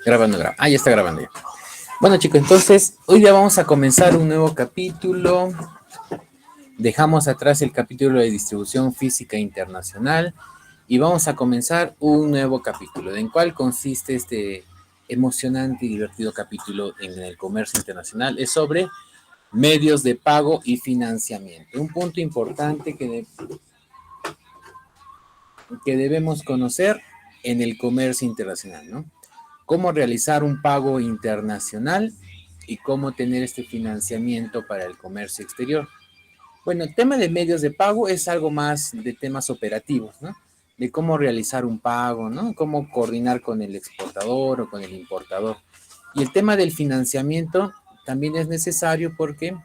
Grabando. Ya está grabando ya. Bueno, chicos, entonces hoy ya vamos a comenzar un nuevo capítulo. Dejamos atrás el capítulo de distribución física internacional y vamos a comenzar un nuevo capítulo. ¿En cuál consiste este emocionante y divertido capítulo en el comercio internacional? Es sobre medios de pago y financiamiento. Un punto importante que debemos conocer en el comercio internacional, ¿no? Cómo realizar un pago internacional y cómo tener este financiamiento para el comercio exterior. Bueno, el tema de medios de pago es algo más de temas operativos, ¿no? De cómo realizar un pago, ¿no? Cómo coordinar con el exportador o con el importador. Y el tema del financiamiento también es necesario porque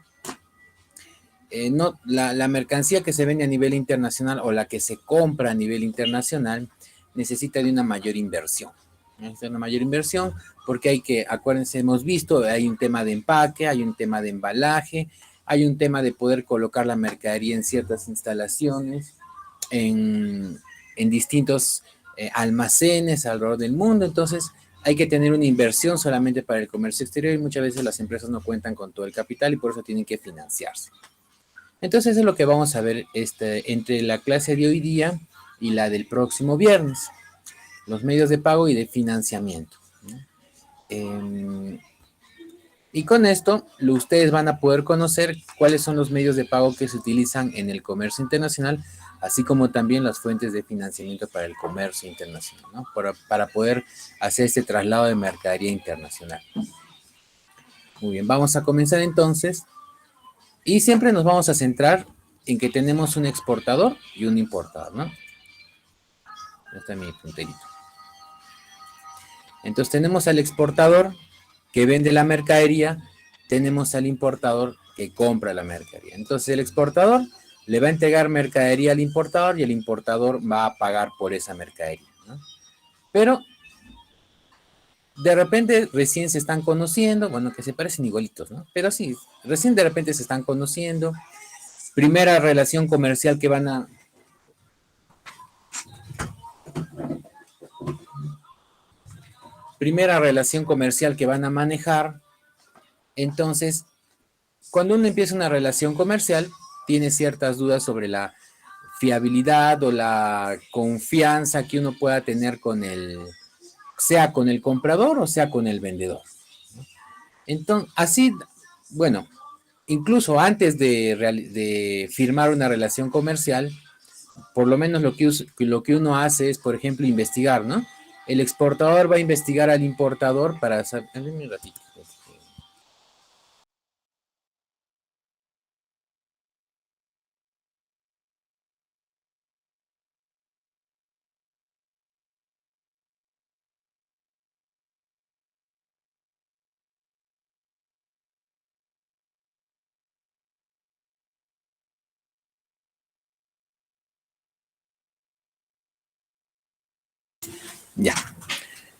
no, la mercancía que se vende a nivel internacional o la que se compra a nivel internacional necesita de una mayor inversión. Necesita una mayor inversión porque hay que, acuérdense, hemos visto, hay un tema de empaque, hay un tema de embalaje, hay un tema de poder colocar la mercadería en ciertas instalaciones, en distintos almacenes alrededor del mundo. Entonces, hay que tener una inversión solamente para el comercio exterior y muchas veces las empresas no cuentan con todo el capital y por eso tienen que financiarse. Entonces, eso es lo que vamos a ver entre la clase de hoy día y la del próximo viernes. Los medios de pago y de financiamiento, ¿no? Y con esto, ustedes van a poder conocer cuáles son los medios de pago que se utilizan en el comercio internacional, así como también las fuentes de financiamiento para el comercio internacional, ¿no? Para poder hacer este traslado de mercadería internacional. Muy bien, vamos a comenzar entonces. Y siempre nos vamos a centrar en que tenemos un exportador y un importador, ¿no? Este es mi punterito. Entonces tenemos al exportador que vende la mercadería, tenemos al importador que compra la mercadería. Entonces el exportador le va a entregar mercadería al importador y el importador va a pagar por esa mercadería, ¿no? Pero de repente recién se están conociendo, bueno, que se parecen igualitos, ¿no? Pero sí, recién de repente se están conociendo. Primera relación comercial que van a... Primera relación comercial que van a manejar. Entonces, cuando uno empieza una relación comercial, tiene ciertas dudas sobre la fiabilidad o la confianza que uno pueda tener sea con el comprador o sea con el vendedor. Entonces, así, bueno, incluso antes de firmar una relación comercial, por lo menos lo que uno hace es, por ejemplo, investigar, ¿no? El exportador va a investigar al importador para saber... Un ratito. Ya.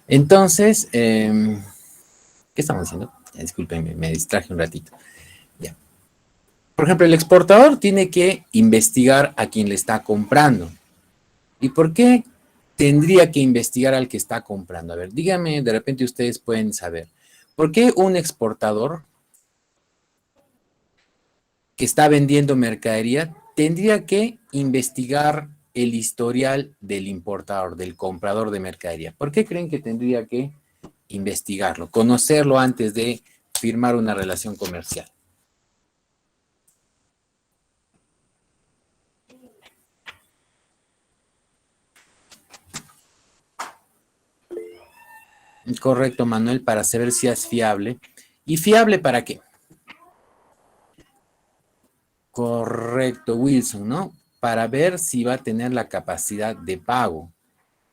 Entonces, ¿qué estamos haciendo? Disculpenme, me distraje un ratito. Ya. Por ejemplo, el exportador tiene que investigar a quien le está comprando. ¿Y por qué tendría que investigar al que está comprando? A ver, díganme, de repente ustedes pueden saber. ¿Por qué un exportador que está vendiendo mercadería tendría que investigar el historial del importador, del comprador de mercadería? ¿Por qué creen que tendría que investigarlo, conocerlo antes de firmar una relación comercial? Correcto, Manuel, para saber si es fiable. ¿Y fiable para qué? Correcto, Wilson, ¿no? Para ver si va a tener la capacidad de pago,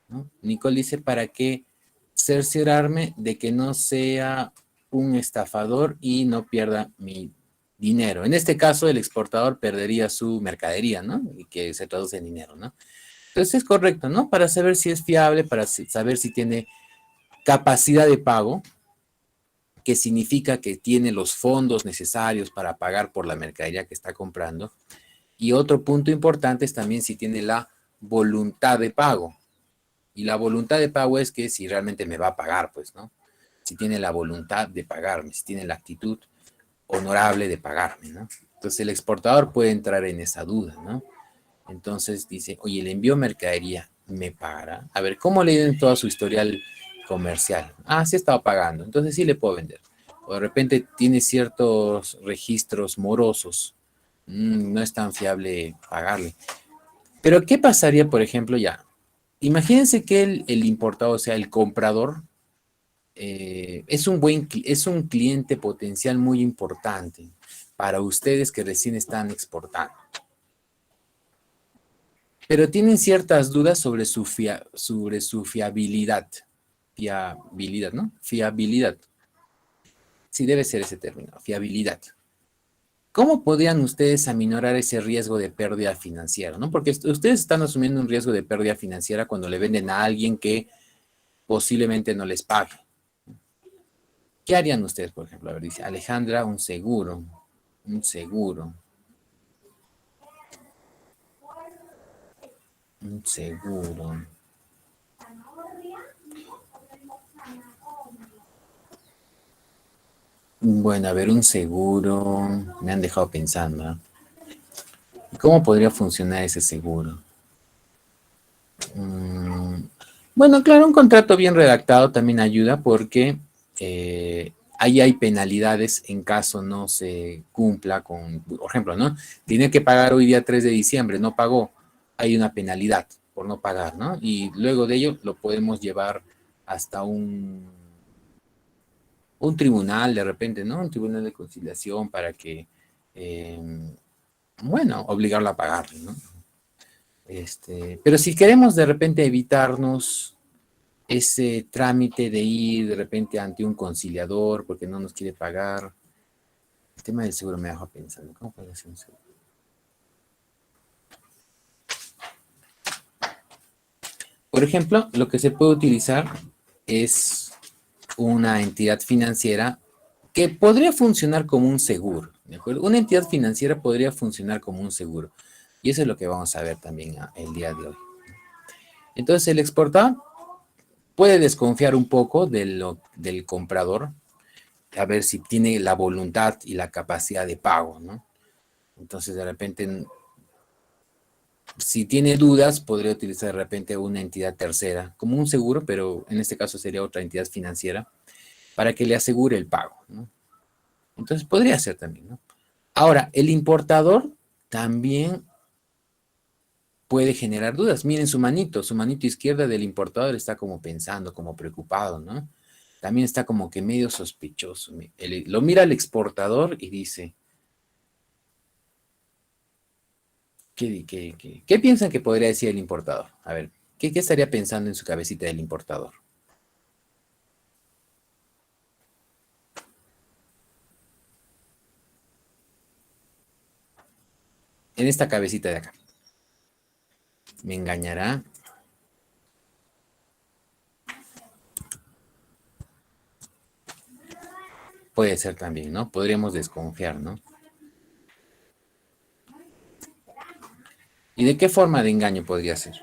¿no? Nicole dice, ¿para qué cerciorarme de que no sea un estafador y no pierda mi dinero? En este caso, el exportador perdería su mercadería, ¿no? Y que se traduce en dinero, ¿no? Entonces es correcto, ¿no? Para saber si es fiable, para saber si tiene capacidad de pago, que significa que tiene los fondos necesarios para pagar por la mercadería que está comprando. Y otro punto importante es también si tiene la voluntad de pago. Y la voluntad de pago es que si realmente me va a pagar, pues, ¿no? Si tiene la voluntad de pagarme, si tiene la actitud honorable de pagarme, ¿no? Entonces el exportador puede entrar en esa duda, ¿no? Entonces dice, oye, le envío mercadería, ¿me pagará? A ver, ¿cómo le en toda su historial comercial? Ah, sí estaba pagando, entonces sí le puedo vender. O de repente tiene ciertos registros morosos, no es tan fiable pagarle. Pero ¿qué pasaría, por ejemplo, ya? Imagínense que el importado, o sea, el comprador, es un cliente potencial muy importante para ustedes que recién están exportando. Pero tienen ciertas dudas sobre su fiabilidad. Fiabilidad, ¿no? Fiabilidad. Sí, debe ser ese término, fiabilidad. ¿Cómo podrían ustedes aminorar ese riesgo de pérdida financiera? ¿No? Porque ustedes están asumiendo un riesgo de pérdida financiera cuando le venden a alguien que posiblemente no les pague. ¿Qué harían ustedes, por ejemplo? A ver, dice Alejandra, un seguro. Un seguro. Un seguro. Bueno, a ver, un seguro. Me han dejado pensando, ¿eh? ¿Cómo podría funcionar ese seguro? Mm, bueno, claro, un contrato bien redactado también ayuda porque ahí hay penalidades en caso no se cumpla con, por ejemplo, ¿no? Tiene que pagar hoy día 3 de diciembre, no pagó, hay una penalidad por no pagar, ¿no? Y luego de ello lo podemos llevar hasta un tribunal de repente, ¿no? Un tribunal de conciliación para que, bueno, obligarlo a pagar, ¿no? Pero si queremos de repente evitarnos ese trámite de ir de repente ante un conciliador porque no nos quiere pagar, el tema del seguro me dejó pensando, ¿cómo puede ser un seguro? Por ejemplo, lo que se puede utilizar es una entidad financiera que podría funcionar como un seguro, ¿de acuerdo? Una entidad financiera podría funcionar como un seguro. Y eso es lo que vamos a ver también el día de hoy. Entonces, el exportador puede desconfiar un poco del comprador, a ver si tiene la voluntad y la capacidad de pago, ¿no? Entonces, de repente, si tiene dudas, podría utilizar de repente una entidad tercera, como un seguro, pero en este caso sería otra entidad financiera, para que le asegure el pago, ¿no? Entonces, podría ser también, ¿no? Ahora, el importador también puede generar dudas. Miren su manito izquierda del importador está como pensando, como preocupado, ¿no? También está como que medio sospechoso. Lo mira el exportador y dice, ¿qué piensan que podría decir el importador? A ver, ¿qué estaría pensando en su cabecita del importador? En esta cabecita de acá. ¿Me engañará? Puede ser también, ¿no? Podríamos desconfiar, ¿no? ¿Y de qué forma de engaño podría ser?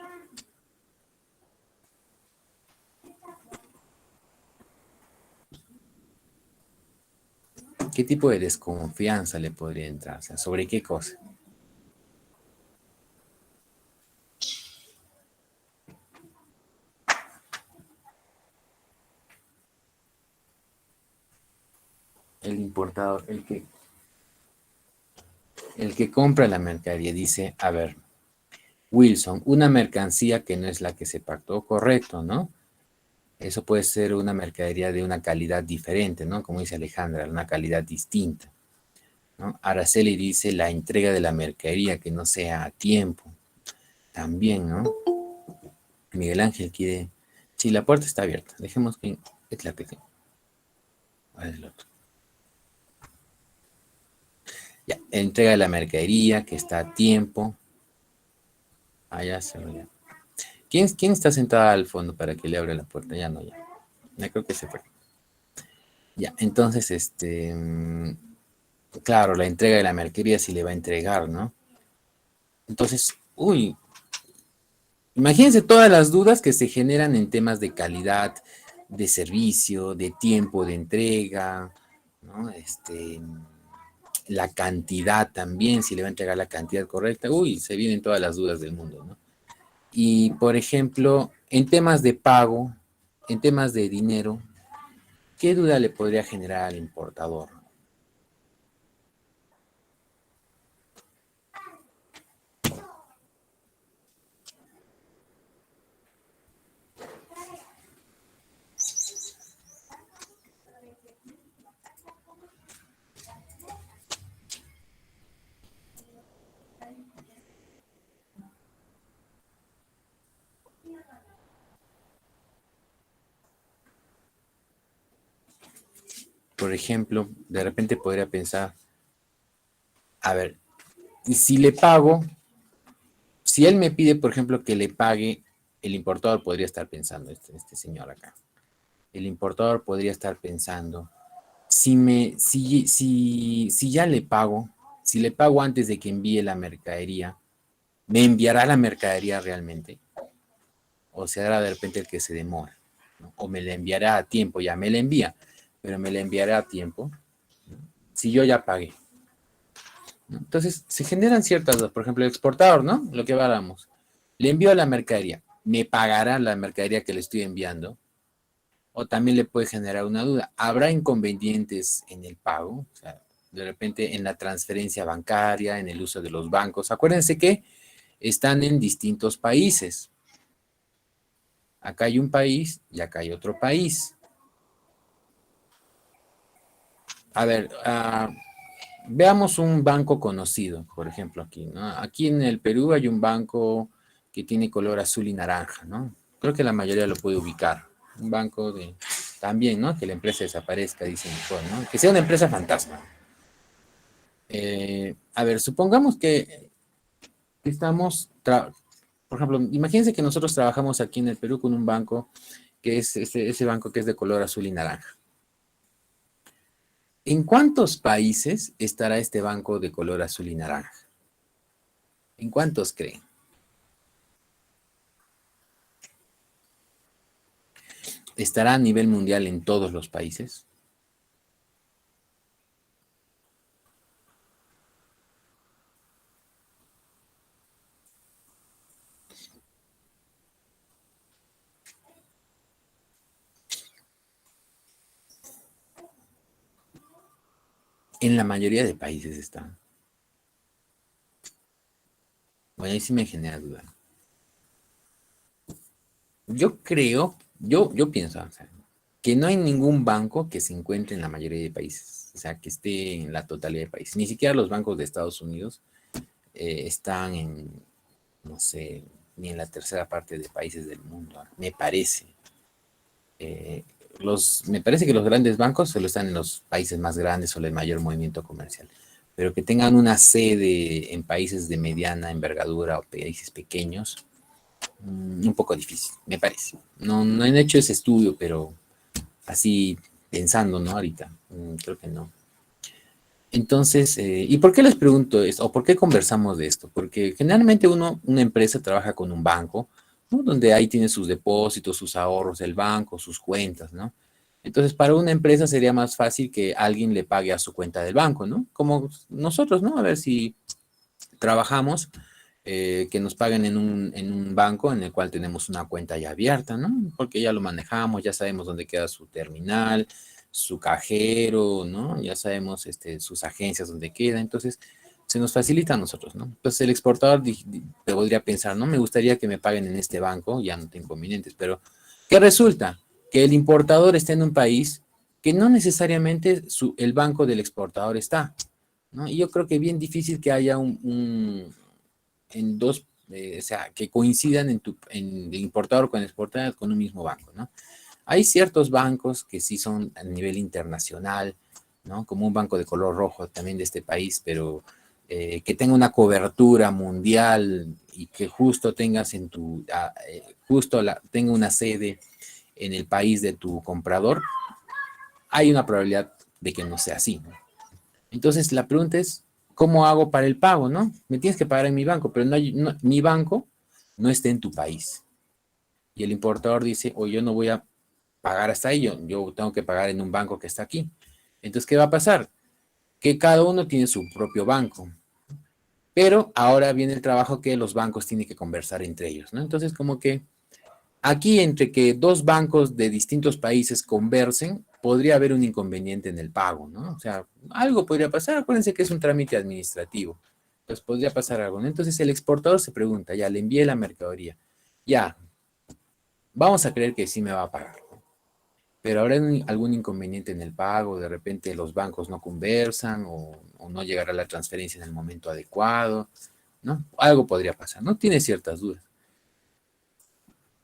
¿Qué tipo de desconfianza le podría entrar? O sea, ¿sobre qué cosa? El importador, el que compra la mercadería dice, a ver, Wilson, una mercancía que no es la que se pactó, correcto, ¿no? Eso puede ser una mercadería de una calidad diferente, ¿no? Como dice Alejandra, una calidad distinta, ¿no? Araceli dice la entrega de la mercadería que no sea a tiempo, también, ¿no? Miguel Ángel quiere, sí, la puerta está abierta, dejemos que es la que tengo. ¿Cuál es el otro? Ya, entrega de la mercadería que está a tiempo. Allá se ve. ¿Quién está sentada al fondo para que le abra la puerta? Ya no, ya. Ya creo que se fue. Ya, entonces, claro, la entrega de la mercadería sí le va a entregar, ¿no? Entonces, uy, Imagínense todas las dudas que se generan en temas de calidad, de servicio, de tiempo de entrega, ¿no? La cantidad también, si le va a entregar la cantidad correcta, uy, se vienen todas las dudas del mundo, ¿no? Y, por ejemplo, en temas de pago, en temas de dinero, ¿qué duda le podría generar al importador? Por ejemplo, de repente podría pensar, a ver, si le pago, si él me pide, por ejemplo, que le pague, el importador podría estar pensando, este señor acá, el importador podría estar pensando, si ya le pago, si le pago antes de que envíe la mercadería, ¿me enviará la mercadería realmente? O será de repente el que se demora, ¿no? O me la enviará a tiempo, ya me la envía, pero me la enviará a tiempo, si yo ya pagué, ¿no? Entonces, se generan ciertas dudas. Por ejemplo, el exportador, ¿no? Lo que hablamos. Le envío la mercadería. ¿Me pagará la mercadería que le estoy enviando? O también le puede generar una duda. ¿Habrá inconvenientes en el pago? O sea, de repente en la transferencia bancaria, en el uso de los bancos. Acuérdense que están en distintos países. Acá hay un país y acá hay otro país. A ver, veamos un banco conocido, por ejemplo, aquí, ¿no? Aquí en el Perú hay un banco que tiene color azul y naranja, ¿no? Creo que la mayoría lo puede ubicar. Un banco de, también, ¿no? Que la empresa desaparezca, dicen, mejor, ¿no? Que sea una empresa fantasma. A ver, supongamos que estamos, por ejemplo, imagínense que nosotros trabajamos aquí en el Perú con un banco que es ese banco que es de color azul y naranja. ¿En cuántos países estará este banco de color azul y naranja? ¿En cuántos creen? ¿Estará a nivel mundial en todos los países? En la mayoría de países está. Bueno, ahí sí me genera duda. Yo creo, yo pienso, o sea, que no hay ningún banco que se encuentre en la mayoría de países, o sea, que esté en la totalidad de países. Ni siquiera los bancos de Estados Unidos están en, no sé, ni en la tercera parte de países del mundo, me parece. Eh, me parece que los grandes bancos solo están en los países más grandes o el mayor movimiento comercial, pero que tengan una sede en países de mediana envergadura o países pequeños, un poco difícil, me parece. No, no han hecho ese estudio, pero así pensando, ¿no? Ahorita, creo que no. Entonces, ¿y por qué les pregunto esto? ¿O por qué conversamos de esto? Porque generalmente una empresa trabaja con un banco, ¿no? Donde ahí tiene sus depósitos, sus ahorros, el banco, sus cuentas, ¿no? Entonces, para una empresa sería más fácil que alguien le pague a su cuenta del banco, ¿no? Como nosotros, ¿no? A ver si trabajamos, que nos paguen en un banco en el cual tenemos una cuenta ya abierta, ¿no? Porque ya lo manejamos, ya sabemos dónde queda su terminal, su cajero, ¿no? Ya sabemos sus agencias dónde queda, entonces se nos facilita a nosotros, ¿no? Entonces el exportador podría pensar, no me gustaría que me paguen en este banco, ya no tengo inconvenientes, pero ¿qué resulta? Que el importador está en un país que no necesariamente el banco del exportador está, ¿no? Y yo creo que es bien difícil que haya en dos, o sea, que coincidan en importador con exportador con un mismo banco, ¿no? Hay ciertos bancos que sí son a nivel internacional, ¿no? Como un banco de color rojo también de este país, pero que tenga una cobertura mundial y que justo tengas tenga una sede en el país de tu comprador, hay una probabilidad de que no sea así, ¿no? Entonces la pregunta es, ¿cómo hago para el pago, no? Me tienes que pagar en mi banco, pero mi banco no esté en tu país. Y el importador dice, oye, yo no voy a pagar hasta ahí, yo tengo que pagar en un banco que está aquí. Entonces, ¿qué va a pasar? Que cada uno tiene su propio banco. Pero ahora viene el trabajo que los bancos tienen que conversar entre ellos, ¿no? Entonces, como que aquí entre que dos bancos de distintos países conversen, podría haber un inconveniente en el pago, ¿no? O sea, algo podría pasar. Acuérdense que es un trámite administrativo. Entonces, podría pasar algo, ¿no? Entonces, el exportador se pregunta, ya, le envié la mercadería. Ya, vamos a creer que sí me va a pagar. Pero habrá algún inconveniente en el pago, de repente los bancos no conversan o no llegará la transferencia en el momento adecuado, ¿no? Algo podría pasar, ¿no? Tiene ciertas dudas.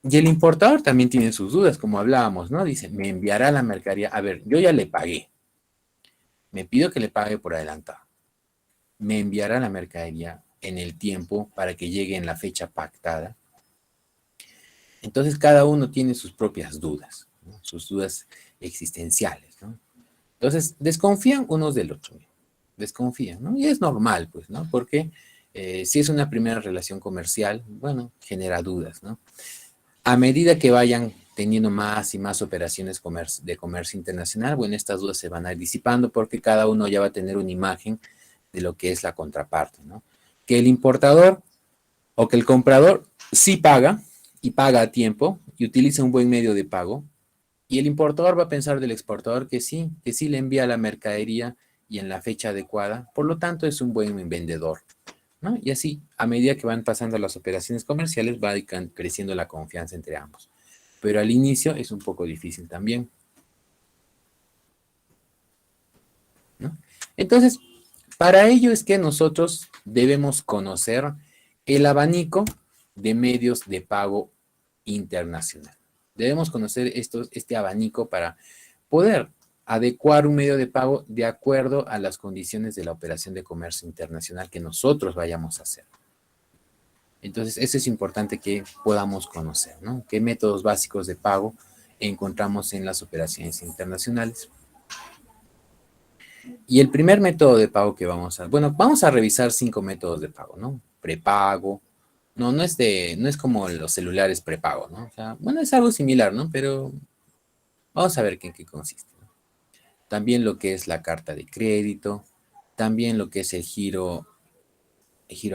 Y el importador también tiene sus dudas, como hablábamos, ¿no? Dice, me enviará la mercadería. A ver, yo ya le pagué. Me pido que le pague por adelantado. Me enviará la mercadería en el tiempo para que llegue en la fecha pactada. Entonces, cada uno tiene sus propias dudas, ¿no? Sus dudas existenciales, ¿no? Entonces, desconfían unos del otro, desconfían, ¿no? Y es normal, pues, ¿no? Porque si es una primera relación comercial, bueno, genera dudas, ¿no? A medida que vayan teniendo más y más operaciones de comercio internacional, bueno, estas dudas se van a ir disipando porque cada uno ya va a tener una imagen de lo que es la contraparte, ¿no? Que el importador o que el comprador sí paga y paga a tiempo y utiliza un buen medio de pago, y el importador va a pensar del exportador que sí le envía la mercadería y en la fecha adecuada, por lo tanto es un buen vendedor, ¿no? Y así, a medida que van pasando las operaciones comerciales, va creciendo la confianza entre ambos. Pero al inicio es un poco difícil también, ¿no? Entonces, para ello es que nosotros debemos conocer el abanico de medios de pago internacional. Debemos conocer este abanico para poder adecuar un medio de pago de acuerdo a las condiciones de la operación de comercio internacional que nosotros vayamos a hacer. Entonces, eso es importante que podamos conocer, ¿no? ¿Qué métodos básicos de pago encontramos en las operaciones internacionales? Y el primer método de pago que vamos a revisar 5 métodos de pago, ¿no? Prepago. No es como los celulares prepago, ¿no? O sea, bueno, es algo similar, ¿no? Pero vamos a ver en qué consiste, ¿no? También lo que es la carta de crédito, también lo que es el giro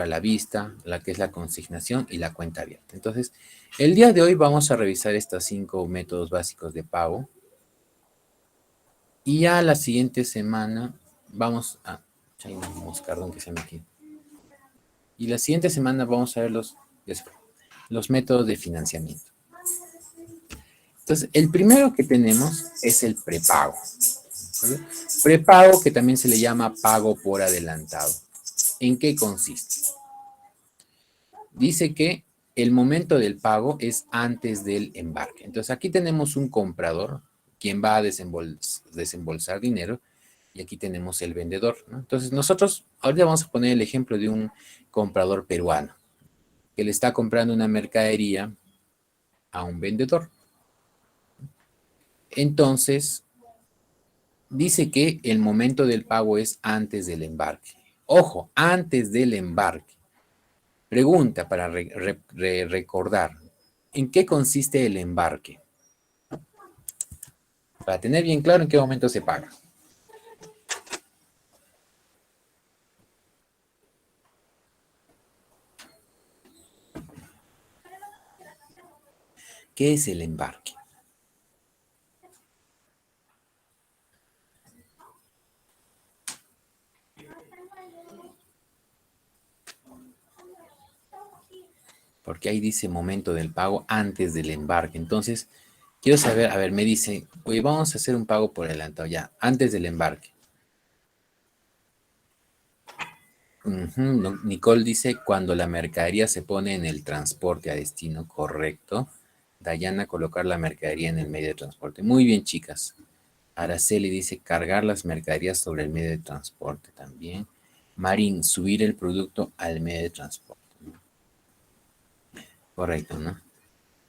a la vista, la que es la consignación y la cuenta abierta. Entonces, el día de hoy vamos a revisar estos 5 métodos básicos de pago y ya la siguiente semana vamos a... Hay un moscardón que se me aquí. Y la siguiente semana vamos a ver los métodos de financiamiento. Entonces, el primero que tenemos es el prepago. ¿Vale? Prepago, que también se le llama pago por adelantado. ¿En qué consiste? Dice que el momento del pago es antes del embarque. Entonces, aquí tenemos un comprador, quien va a desembolsar dinero, y aquí tenemos el vendedor, ¿no? Entonces, nosotros ahorita vamos a poner el ejemplo de un comprador peruano que le está comprando una mercadería a un vendedor. Entonces, dice que el momento del pago es antes del embarque. Ojo, antes del embarque. Pregunta para recordar. ¿En qué consiste el embarque? Para tener bien claro en qué momento se paga. ¿Qué es el embarque? Porque ahí dice momento del pago antes del embarque. Entonces, quiero saber, a ver, me dice, oye, vamos a hacer un pago por adelantado ya, antes del embarque. Nicole dice, cuando la mercadería se pone en el transporte a destino, correcto. Dayana, colocar la mercadería en el medio de transporte. Muy bien, chicas. Araceli dice, cargar las mercaderías sobre el medio de transporte también. Marín, subir el producto al medio de transporte. Correcto, ¿no?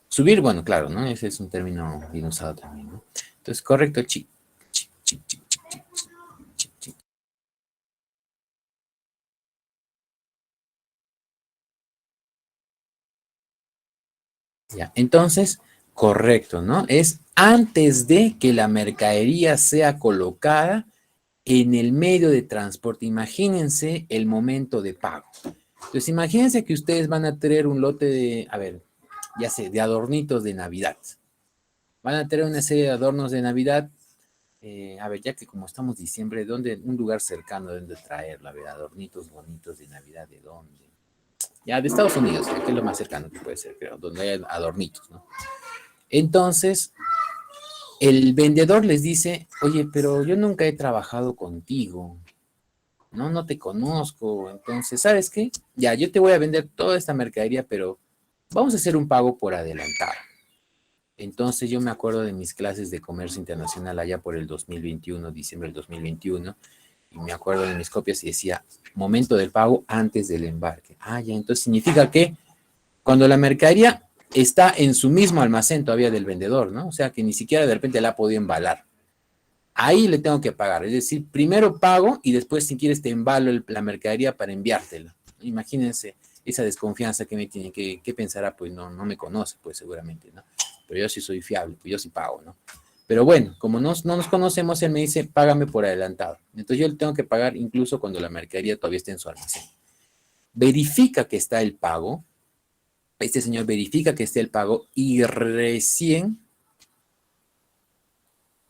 Subir, bueno, claro, ¿no? Ese es un término bien usado también, ¿no? Entonces, correcto, Ya, entonces, correcto, ¿no? Es antes de que la mercadería sea colocada en el medio de transporte. Imagínense el momento de pago. Entonces, imagínense que ustedes van a tener un lote de, a ver, ya sé, de adornitos de Navidad. Van a tener una serie de adornos de Navidad. A ver, ya que como estamos en diciembre, ¿dónde? Un lugar cercano de donde traerla, a ver, adornitos bonitos de Navidad, ¿de dónde? Ya, de Estados Unidos, que es lo más cercano que puede ser, creo, donde hay adornitos, ¿no? Entonces, el vendedor les dice, oye, pero yo nunca he trabajado contigo, no, no te conozco, entonces, ¿sabes qué? Ya, yo te voy a vender toda esta mercadería, pero vamos a hacer un pago por adelantado. Entonces yo me acuerdo de mis clases de comercio internacional allá por el 2021, diciembre del 2021, y me acuerdo de mis copias y decía, momento del pago antes del embarque. Ah, ya, entonces significa que cuando la mercadería está en su mismo almacén todavía del vendedor, ¿no? O sea, que ni siquiera de repente la ha podido embalar. Ahí le tengo que pagar, es decir, primero pago y después si quieres te embalo la mercadería para enviártela. Imagínense esa desconfianza que me tiene, que pensará, pues no, no me conoce, pues seguramente, ¿no? Pero yo sí soy fiable, pues yo sí pago, ¿no? Pero bueno, como no nos conocemos, él me dice, págame por adelantado. Entonces yo le tengo que pagar incluso cuando la mercadería todavía está en su almacén. Verifica que está el pago, este señor verifica que esté el pago y recién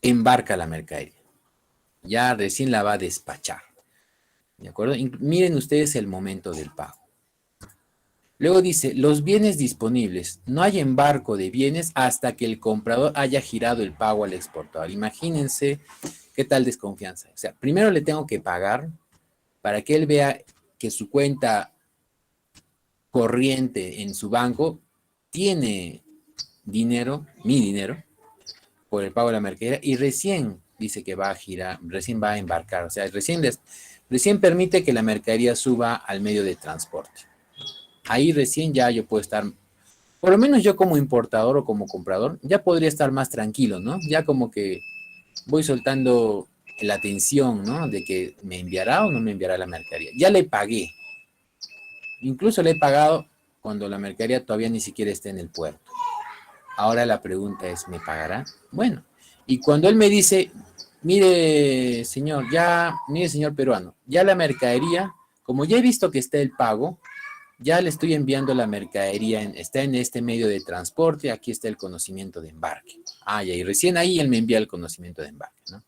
embarca la mercadería. Ya recién la va a despachar. ¿De acuerdo? Miren ustedes el momento del pago. Luego dice, los bienes disponibles. No hay embarco de bienes hasta que el comprador haya girado el pago al exportador. Imagínense qué tal desconfianza. O sea, primero le tengo que pagar para que él vea que su cuenta corriente en su banco tiene dinero, mi dinero, por el pago de la mercadería y recién dice que va a girar, recién va a embarcar. O sea, recién permite que la mercadería suba al medio de transporte. Ahí recién ya yo puedo estar, por lo menos yo como importador o como comprador, ya podría estar más tranquilo, ¿no? Ya como que voy soltando la tensión, ¿no? De que me enviará o no me enviará la mercadería. Ya le pagué, incluso le he pagado cuando la mercadería todavía ni siquiera está en el puerto. Ahora la pregunta es, ¿me pagará? Bueno, y cuando él me dice, mire señor peruano, ya la mercadería, como ya he visto que está el pago, ya le estoy enviando la mercadería, está en este medio de transporte, aquí está el conocimiento de embarque. Ah, ya, y recién ahí él me envía el conocimiento de embarque, ¿no?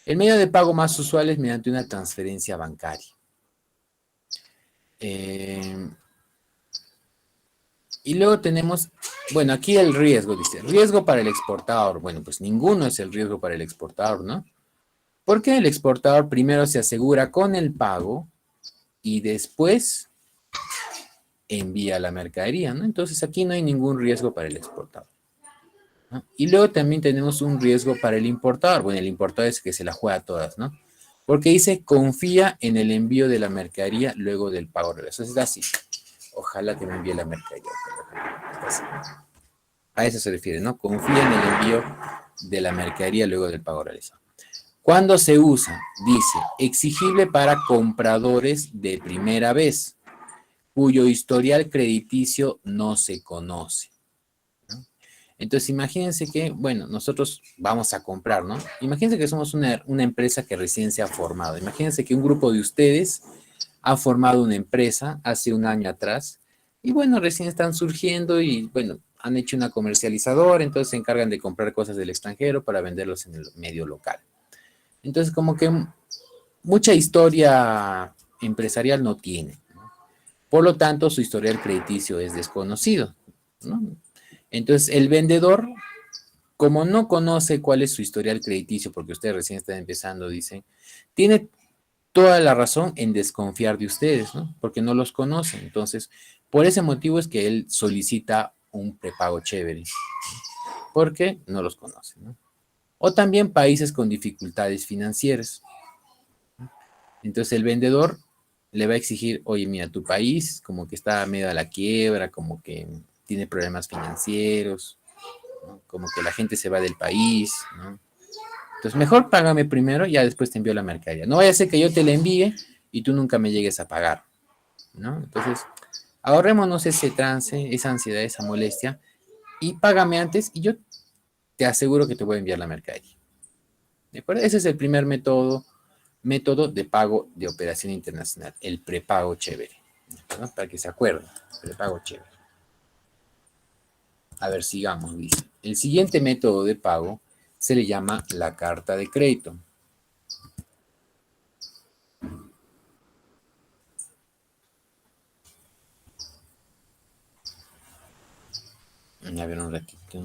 El medio de pago más usual es mediante una transferencia bancaria. Eh, y luego tenemos, bueno, aquí el riesgo, dice, riesgo para el exportador. Bueno, pues ninguno es el riesgo para el exportador, ¿no? Porque el exportador primero se asegura con el pago y después envía la mercadería, ¿no? Entonces aquí no hay ningún riesgo para el exportador, ¿no? Y luego también tenemos un riesgo para el importador. Bueno, el importador es que se la juega a todas, ¿no? Porque dice, confía en el envío de la mercadería luego del pago regreso. Es así. Ojalá que me envíe la mercadería. A eso se refiere, ¿no? Confía en el envío de la mercadería luego del pago realizado. ¿Cuándo se usa? Dice, exigible para compradores de primera vez, cuyo historial crediticio no se conoce, ¿no? Entonces, imagínense que, bueno, nosotros vamos a comprar, ¿no? Imagínense que somos una empresa que recién se ha formado. Imagínense que un grupo de ustedes ha formado una empresa hace un año atrás y, bueno, recién están surgiendo y, bueno, han hecho una comercializadora, entonces se encargan de comprar cosas del extranjero para venderlos en el medio local. Entonces, como que mucha historia empresarial no tiene, ¿no? Por lo tanto, su historial crediticio es desconocido, ¿no? Entonces, el vendedor, como no conoce cuál es su historial crediticio, porque ustedes recién están empezando, dicen, tiene toda la razón en desconfiar de ustedes, ¿no? Porque no los conocen. Entonces, por ese motivo es que él solicita un prepago chévere, porque no los conoce, ¿no? O también países con dificultades financieras. Entonces el vendedor le va a exigir, oye, mira, tu país como que está medio a la quiebra, como que tiene problemas financieros, ¿no? Como que la gente se va del país, ¿no? Entonces mejor págame primero y ya después te envío la mercadería. No vaya a ser que yo te la envíe y tú nunca me llegues a pagar, ¿no? Entonces ahorrémonos ese trance, esa ansiedad, esa molestia y págame antes y yo te aseguro que te voy a enviar la mercadería. ¿De acuerdo? Ese es el primer método de pago de operación internacional, el prepago chévere. ¿No? Para que se acuerden, prepago chévere. A ver, sigamos, dice. El siguiente método de pago se le llama la carta de crédito. A ver, un ratito.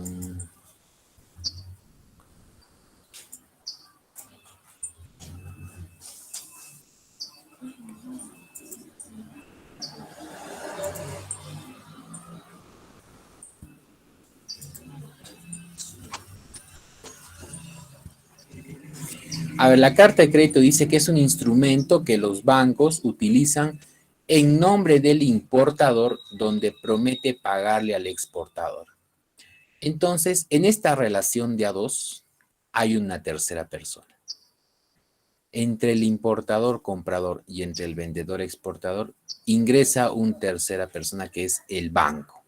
A ver, la carta de crédito dice que es un instrumento que los bancos utilizan en nombre del importador donde promete pagarle al exportador. Entonces, en esta relación de a dos hay una tercera persona. Entre el importador comprador y entre el vendedor exportador ingresa una tercera persona que es el banco.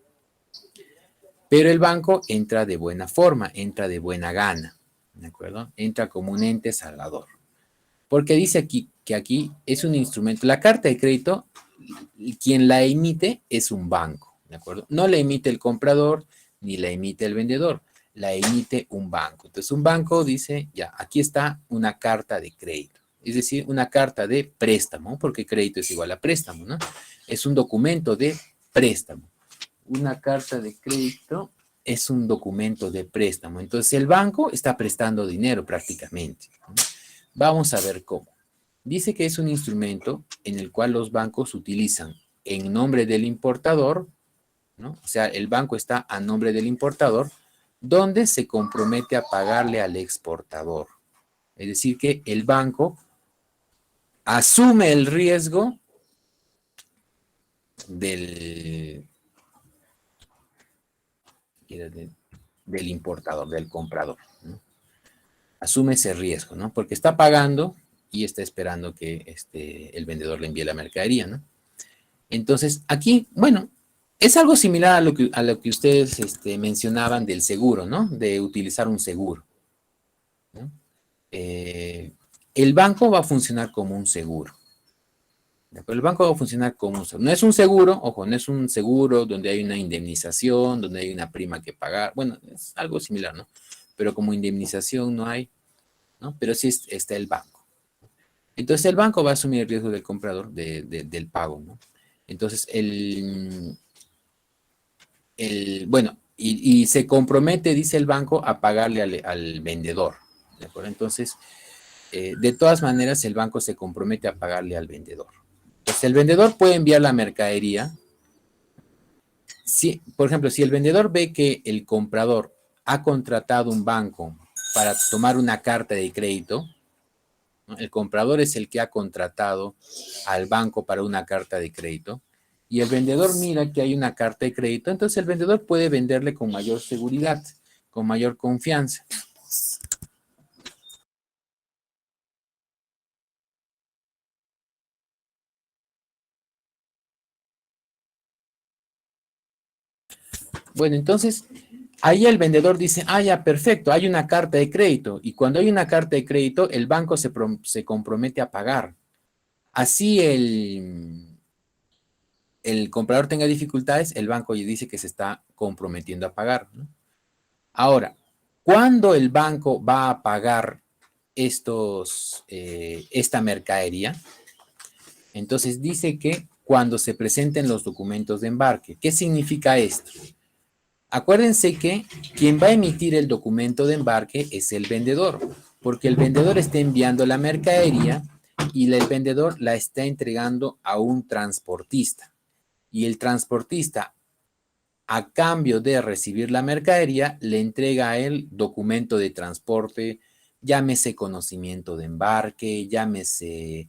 Pero el banco entra de buena forma, entra de buena gana, ¿de acuerdo? Entra como un ente salvador. Porque dice aquí que aquí es un instrumento. La carta de crédito, quien la emite es un banco, ¿de acuerdo? No la emite el comprador ni la emite el vendedor, la emite un banco. Entonces un banco dice, ya, aquí está una carta de crédito. Es decir, una carta de préstamo, porque crédito es igual a préstamo, ¿no? Es un documento de préstamo. Una carta de crédito es un documento de préstamo. Entonces el banco está prestando dinero prácticamente, ¿no? Vamos a ver cómo. Dice que es un instrumento en el cual los bancos utilizan en nombre del importador, ¿no? O sea, el banco está a nombre del importador, donde se compromete a pagarle al exportador. Es decir, que el banco asume el riesgo del importador, del comprador, ¿no? Asume ese riesgo, ¿no? Porque está pagando y está esperando que el vendedor le envíe la mercadería, ¿no? Entonces, aquí, bueno, es algo similar a lo que ustedes mencionaban del seguro, ¿no? De utilizar un seguro, ¿no? El banco va a funcionar como un seguro. El banco va a funcionar como un seguro. No es un seguro, ojo, no es un seguro donde hay una indemnización, donde hay una prima que pagar. Bueno, es algo similar, ¿no? Pero como indemnización no hay, ¿no? Pero sí está el banco. Entonces el banco va a asumir el riesgo del comprador del pago, ¿no? Entonces bueno, y se compromete, dice el banco, a pagarle al vendedor, ¿de acuerdo? Entonces, de todas maneras, el banco se compromete a pagarle al vendedor. Entonces, el vendedor puede enviar la mercadería. Si, por ejemplo, si el vendedor ve que el comprador ha contratado un banco para tomar una carta de crédito, ¿no? El comprador es el que ha contratado al banco para una carta de crédito y el vendedor mira que hay una carta de crédito, entonces el vendedor puede venderle con mayor seguridad, con mayor confianza. Bueno, entonces ahí el vendedor dice, ah, ya, perfecto, hay una carta de crédito. Y cuando hay una carta de crédito, el banco se compromete a pagar. Así el comprador tenga dificultades, el banco dice que se está comprometiendo a pagar, ¿no? Ahora, ¿cuándo el banco va a pagar esta mercadería? Entonces dice que cuando se presenten los documentos de embarque. ¿Qué significa esto? Acuérdense que quien va a emitir el documento de embarque es el vendedor, porque el vendedor está enviando la mercadería y el vendedor la está entregando a un transportista. Y el transportista, a cambio de recibir la mercadería, le entrega a él documento de transporte, llámese conocimiento de embarque, llámese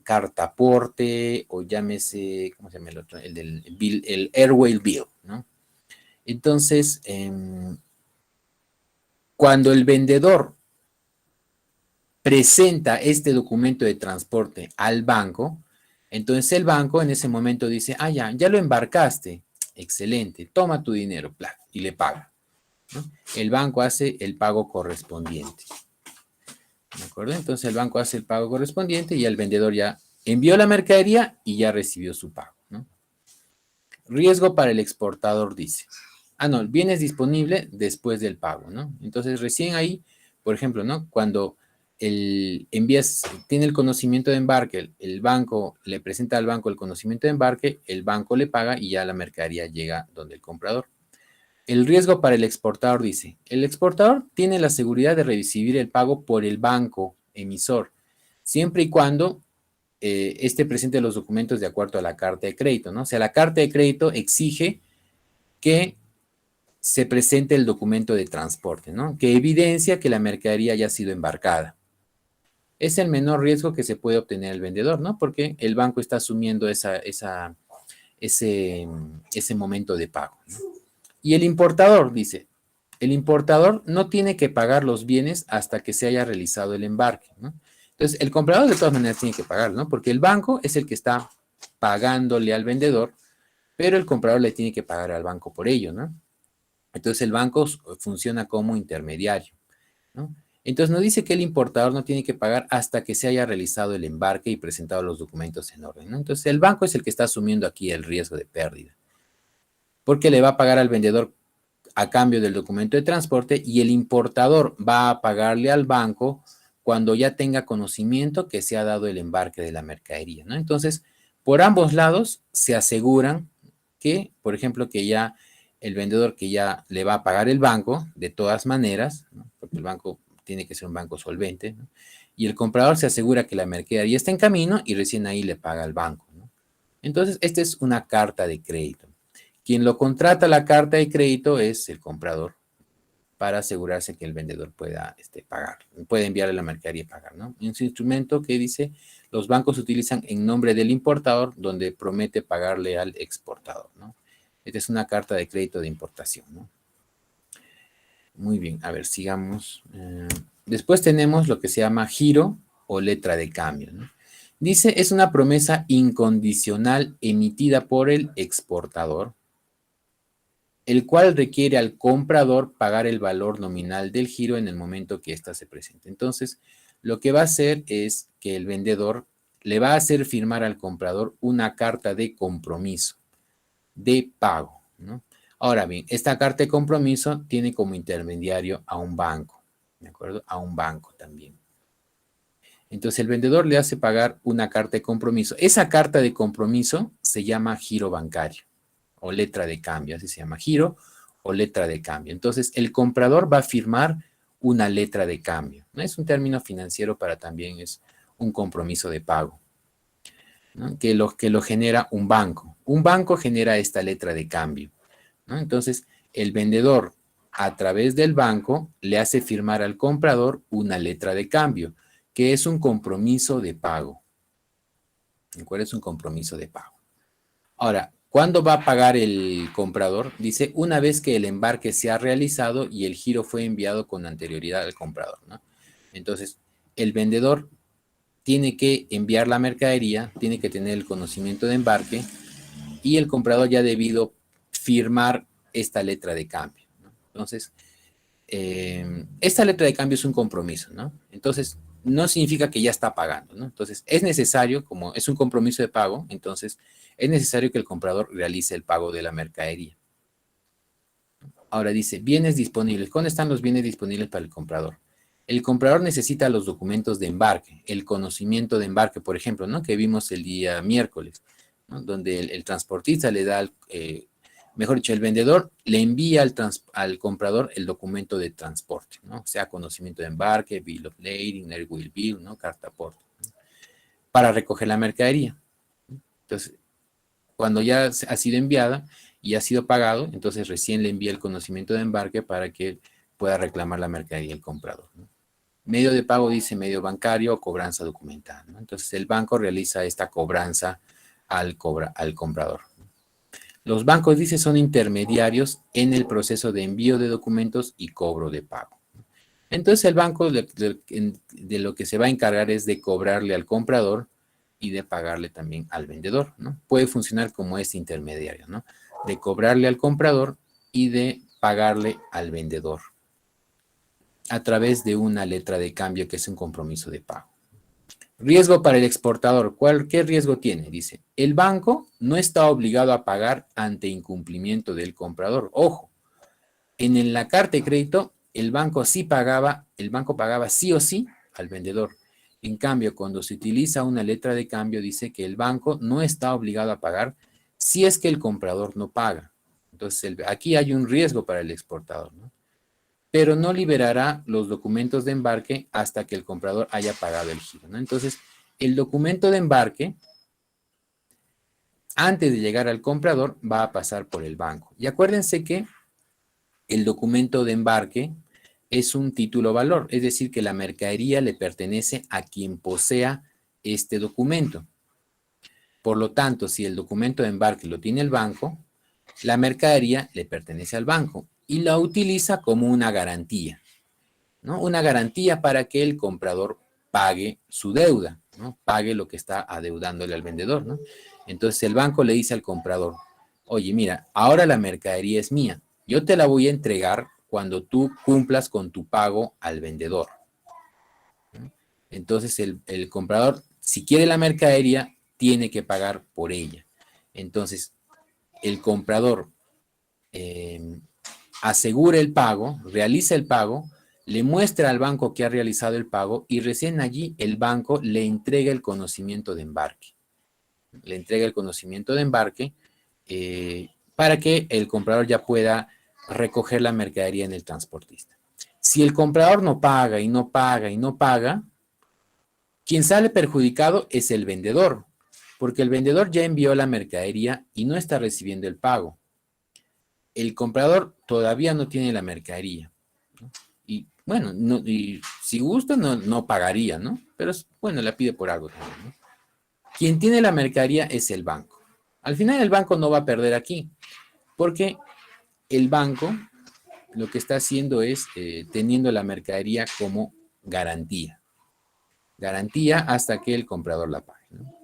carta aporte o llámese, ¿cómo se llama el otro? El Airway Bill, ¿no? Entonces, cuando el vendedor presenta este documento de transporte al banco, entonces el banco en ese momento dice, ah, ya lo embarcaste. excelente, toma tu dinero, ¡plaf! Y le paga, ¿no? El banco hace el pago correspondiente. ¿De acuerdo? Entonces el banco hace el pago correspondiente y el vendedor ya envió la mercadería y ya recibió su pago, ¿no? Riesgo para el exportador, dice. Ah, no, el bien es disponible después del pago, ¿no? Entonces recién ahí, por ejemplo, ¿no? Cuando tiene el conocimiento de embarque, el banco le presenta al banco el conocimiento de embarque, el banco le paga y ya la mercadería llega donde el comprador. El riesgo para el exportador, dice, el exportador tiene la seguridad de recibir el pago por el banco emisor, siempre y cuando este presente los documentos de acuerdo a la carta de crédito, ¿no? O sea, la carta de crédito exige que se presente el documento de transporte, ¿no? Que evidencia que la mercadería haya sido embarcada. Es el menor riesgo que se puede obtener el vendedor, ¿no? Porque el banco está asumiendo ese momento de pago, ¿no? Y el importador, dice, el importador no tiene que pagar los bienes hasta que se haya realizado el embarque, ¿no? Entonces, el comprador de todas maneras tiene que pagar, ¿no? Porque el banco es el que está pagándole al vendedor, pero el comprador le tiene que pagar al banco por ello, ¿no? Entonces, el banco funciona como intermediario, ¿no? Entonces, nos dice que el importador no tiene que pagar hasta que se haya realizado el embarque y presentado los documentos en orden, ¿no? Entonces, el banco es el que está asumiendo aquí el riesgo de pérdida, porque le va a pagar al vendedor a cambio del documento de transporte y el importador va a pagarle al banco cuando ya tenga conocimiento que se ha dado el embarque de la mercadería, ¿no? Entonces, por ambos lados se aseguran que, por ejemplo, que ya el vendedor que ya le va a pagar el banco, de todas maneras, ¿no? Porque el banco tiene que ser un banco solvente, ¿no? Y el comprador se asegura que la mercadería está en camino y recién ahí le paga al banco, ¿no? Entonces, esta es una carta de crédito. Quien lo contrata la carta de crédito es el comprador para asegurarse que el vendedor pueda pagar, puede enviarle la mercadería y pagar, ¿no? Es un instrumento que dice, los bancos utilizan en nombre del importador donde promete pagarle al exportador, ¿no? Esta es una carta de crédito de importación, ¿no? Muy bien, a ver, sigamos. Después tenemos lo que se llama giro o letra de cambio, ¿no? Dice, es una promesa incondicional emitida por el exportador, el cual requiere al comprador pagar el valor nominal del giro en el momento que ésta se presente. Entonces, lo que va a hacer es que el vendedor le va a hacer firmar al comprador una carta de compromiso, de pago, ¿no? Ahora bien, esta carta de compromiso tiene como intermediario a un banco, ¿de acuerdo? A un banco también. Entonces, el vendedor le hace pagar una carta de compromiso. Esa carta de compromiso se llama giro bancario o letra de cambio, así se llama, giro o letra de cambio. Entonces, el comprador va a firmar una letra de cambio. No es un término financiero, para también es un compromiso de pago, ¿no? Que lo genera un banco. Un banco genera esta letra de cambio, ¿no? Entonces, el vendedor, a través del banco, le hace firmar al comprador una letra de cambio, que es un compromiso de pago. ¿Cuál es un compromiso de pago? Ahora, ¿cuándo va a pagar el comprador? Dice, una vez que el embarque se ha realizado y el giro fue enviado con anterioridad al comprador, ¿no? Entonces, el vendedor tiene que enviar la mercadería, tiene que tener el conocimiento de embarque y el comprador ya ha debido firmar esta letra de cambio, ¿no? Entonces, esta letra de cambio es un compromiso, ¿no? Entonces, no significa que ya está pagando, ¿no? Entonces, es necesario, como es un compromiso de pago, entonces es necesario que el comprador realice el pago de la mercadería. Ahora dice, bienes disponibles. ¿Dónde están los bienes disponibles para el comprador? El comprador necesita los documentos de embarque, el conocimiento de embarque, por ejemplo, ¿no? Que vimos el día miércoles, ¿no? Donde el transportista le da, mejor dicho, el vendedor le envía al comprador el documento de transporte, ¿no? O sea, conocimiento de embarque, bill of lading, airwheel bill, ¿no? Carta aporte, ¿no? Para recoger la mercadería. Entonces, cuando ya ha sido enviada y ha sido pagado, entonces recién le envía el conocimiento de embarque para que pueda reclamar la mercadería el comprador, ¿no? Medio de pago dice medio bancario o cobranza documental, ¿no? Entonces el banco realiza esta cobranza al comprador. Los bancos, dice, son intermediarios en el proceso de envío de documentos y cobro de pago. Entonces el banco de lo que se va a encargar es de cobrarle al comprador y de pagarle también al vendedor, ¿no? Puede funcionar como este intermediario, ¿no? de cobrarle al comprador y de pagarle al vendedor a través de una letra de cambio que es un compromiso de pago. Riesgo para el exportador. ¿Qué riesgo tiene? Dice, el banco no está obligado a pagar ante incumplimiento del comprador. Ojo, en la carta de crédito, el banco pagaba sí o sí al vendedor. En cambio, cuando se utiliza una letra de cambio, dice que el banco no está obligado a pagar si es que el comprador no paga. Entonces, aquí hay un riesgo para el exportador, ¿no? Pero no liberará los documentos de embarque hasta que el comprador haya pagado el giro, ¿no? Entonces, el documento de embarque, antes de llegar al comprador, va a pasar por el banco. Y acuérdense que el documento de embarque es un título valor, es decir, que la mercadería le pertenece a quien posea este documento. Por lo tanto, si el documento de embarque lo tiene el banco, la mercadería le pertenece al banco y la utiliza como una garantía, ¿no? Una garantía para que el comprador pague su deuda, ¿no? Pague lo que está adeudándole al vendedor, ¿no? Entonces el banco le dice al comprador, oye, mira, ahora la mercadería es mía, yo te la voy a entregar cuando tú cumplas con tu pago al vendedor, ¿no? Entonces el comprador, si quiere la mercadería, tiene que pagar por ella. Entonces el comprador asegura el pago, realiza el pago, le muestra al banco que ha realizado el pago y recién allí el banco le entrega el conocimiento de embarque. Le entrega el conocimiento de embarque para que el comprador ya pueda recoger la mercadería en el transportista. Si el comprador no paga y no paga y no paga, quien sale perjudicado es el vendedor, porque el vendedor ya envió la mercadería y no está recibiendo el pago. El comprador todavía no tiene la mercadería, ¿no? Y bueno, no, y si gusta no pagaría, ¿no? Pero bueno, la pide por algo también, ¿no? Quien tiene la mercadería es el banco. Al final el banco no va a perder aquí, porque el banco lo que está haciendo es teniendo la mercadería como garantía. Garantía hasta que el comprador la pague, ¿no?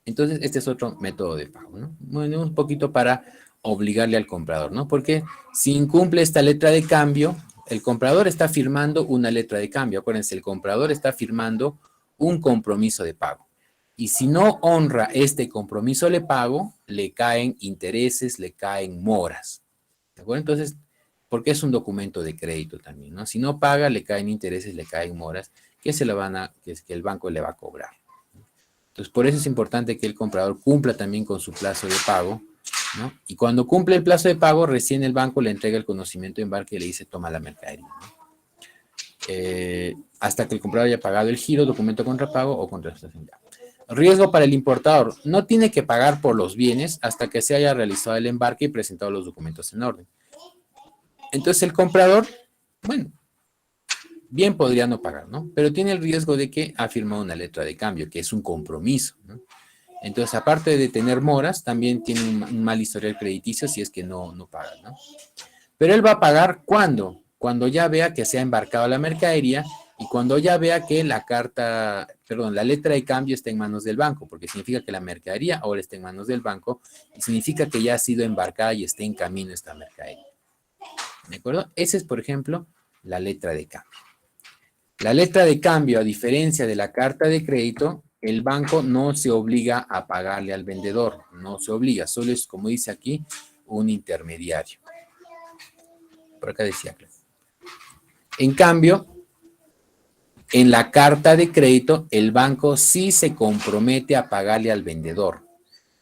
Entonces, este es otro método de pago, ¿no? Bueno, un poquito para obligarle al comprador, ¿no? Porque si incumple esta letra de cambio, el comprador está firmando una letra de cambio. Acuérdense, el comprador está firmando un compromiso de pago. Y si no honra este compromiso de pago, le caen intereses, le caen moras. ¿De acuerdo? Entonces, porque es un documento de crédito también, ¿no? Si no paga, le caen intereses, le caen moras, que el banco le va a cobrar. Entonces, por eso es importante que el comprador cumpla también con su plazo de pago, ¿no? Y cuando cumple el plazo de pago, recién el banco le entrega el conocimiento de embarque y le dice, toma la mercadería, ¿no? Hasta que el comprador haya pagado el giro, documento contra pago o contratación ya. Riesgo para el importador. No tiene que pagar por los bienes hasta que se haya realizado el embarque y presentado los documentos en orden. Entonces, el comprador, bueno, bien podría no pagar, ¿no? Pero tiene el riesgo de que ha firmado una letra de cambio, que es un compromiso, ¿no? Entonces, aparte de tener moras, también tiene un mal historial crediticio si es que no paga, ¿no? Pero él va a pagar ¿cuándo? Cuando ya vea que se ha embarcado la mercadería y cuando ya vea que la letra de cambio está en manos del banco, porque significa que la mercadería ahora está en manos del banco y significa que ya ha sido embarcada y está en camino esta mercadería. ¿De acuerdo? Esa es, por ejemplo, la letra de cambio. La letra de cambio, a diferencia de la carta de crédito, el banco no se obliga a pagarle al vendedor, no se obliga, solo es, como dice aquí, un intermediario. Por acá decía, claro. En cambio, en la carta de crédito, el banco sí se compromete a pagarle al vendedor.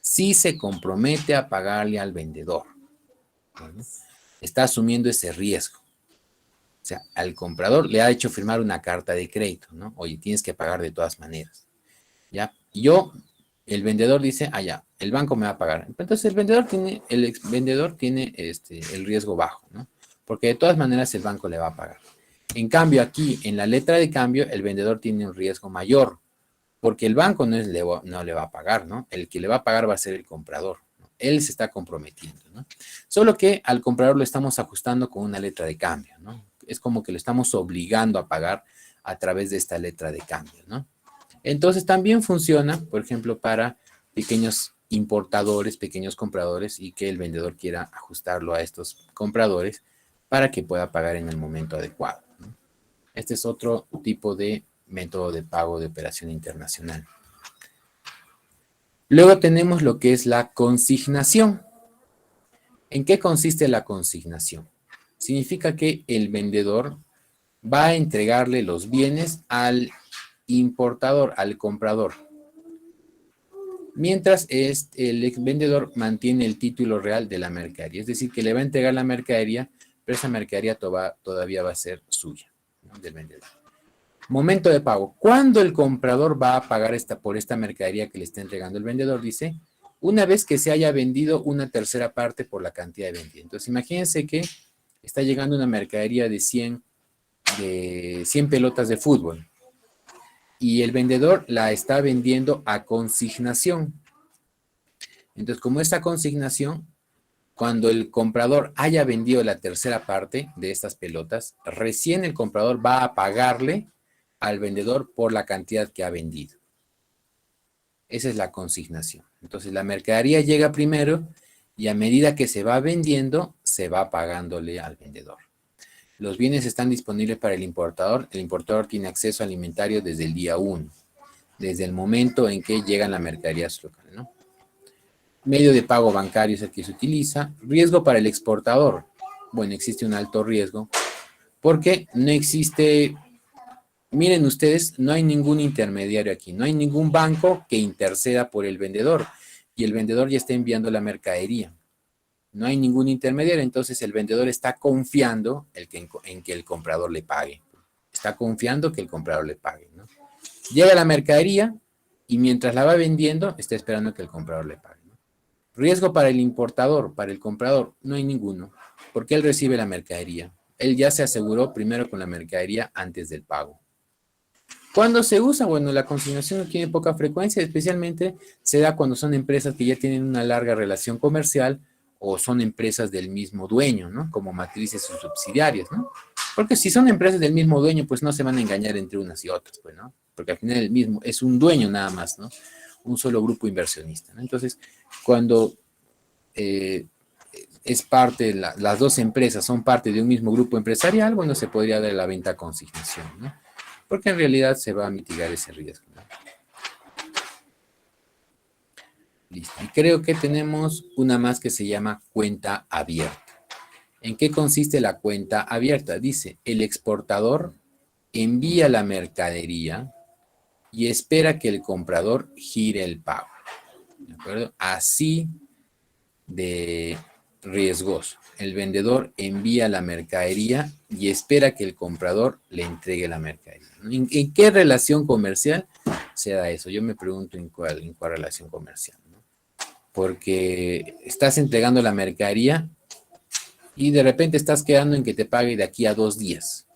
Sí se compromete a pagarle al vendedor. ¿No? Está asumiendo ese riesgo. O sea, al comprador le ha hecho firmar una carta de crédito, ¿no? Oye, tienes que pagar de todas maneras. ¿Ya? El vendedor dice, ya, el banco me va a pagar. Entonces el vendedor tiene el riesgo bajo, ¿no? Porque de todas maneras el banco le va a pagar. En cambio, aquí en la letra de cambio, el vendedor tiene un riesgo mayor, porque el banco no le va a pagar, ¿no? El que le va a pagar va a ser el comprador, ¿no? Él se está comprometiendo, ¿no? Solo que al comprador lo estamos ajustando con una letra de cambio, ¿no? Es como que lo estamos obligando a pagar a través de esta letra de cambio, ¿no? Entonces también funciona, por ejemplo, para pequeños importadores, pequeños compradores, y que el vendedor quiera ajustarlo a estos compradores para que pueda pagar en el momento adecuado, ¿no? Este es otro tipo de método de pago de operación internacional. Luego tenemos lo que es la consignación. ¿En qué consiste la consignación? Significa que el vendedor va a entregarle los bienes al importador, al comprador, mientras el vendedor mantiene el título real de la mercadería. Es decir, que le va a entregar la mercadería, pero esa mercadería todavía va a ser suya, ¿no?, del vendedor. Momento de pago. ¿Cuándo el comprador va a pagar por esta mercadería que le está entregando el vendedor? Dice, una vez que se haya vendido una tercera parte por la cantidad de vendida. Entonces, imagínense que está llegando una mercadería de 100 pelotas de fútbol y el vendedor la está vendiendo a consignación. Entonces, como esta consignación, cuando el comprador haya vendido la tercera parte de estas pelotas, recién el comprador va a pagarle al vendedor por la cantidad que ha vendido. Esa es la consignación. Entonces, la mercadería llega primero y a medida que se va vendiendo, se va pagándole al vendedor. Los bienes están disponibles para el importador. El importador tiene acceso al inventario desde el día 1, desde el momento en que llega la mercadería a su local, ¿no? Medio de pago bancario es el que se utiliza. Riesgo para el exportador. Bueno, existe un alto riesgo porque no existe, miren ustedes, no hay ningún intermediario aquí, no hay ningún banco que interceda por el vendedor y el vendedor ya está enviando la mercadería. No hay ningún intermediario, entonces el vendedor está confiando en que el comprador le pague. Está confiando que el comprador le pague, ¿no? Llega la mercadería y mientras la va vendiendo, está esperando que el comprador le pague, ¿no? Riesgo para el importador, para el comprador, no hay ninguno, porque él recibe la mercadería. Él ya se aseguró primero con la mercadería antes del pago. ¿Cuándo se usa? Bueno, la consignación no tiene poca frecuencia, especialmente se da cuando son empresas que ya tienen una larga relación comercial o son empresas del mismo dueño, ¿no? Como matrices o subsidiarias, ¿no? Porque si son empresas del mismo dueño, pues no se van a engañar entre unas y otras, pues, ¿no? Porque al final el mismo es un dueño nada más, ¿no? Un solo grupo inversionista, ¿no? Entonces, cuando es parte, las dos empresas son parte de un mismo grupo empresarial, bueno, se podría dar la venta a consignación, ¿no? Porque en realidad se va a mitigar ese riesgo, ¿no? Listo. Y creo que tenemos una más que se llama cuenta abierta. ¿En qué consiste la cuenta abierta? Dice, el exportador envía la mercadería y espera que el comprador gire el pago. ¿De acuerdo? Así de riesgoso. El vendedor envía la mercadería y espera que el comprador le entregue la mercadería. ¿En qué relación comercial se da eso? Yo me pregunto en cuál relación comercial, ¿no? Porque estás entregando la mercadería y de repente estás quedando en que te pague de aquí a 2 días.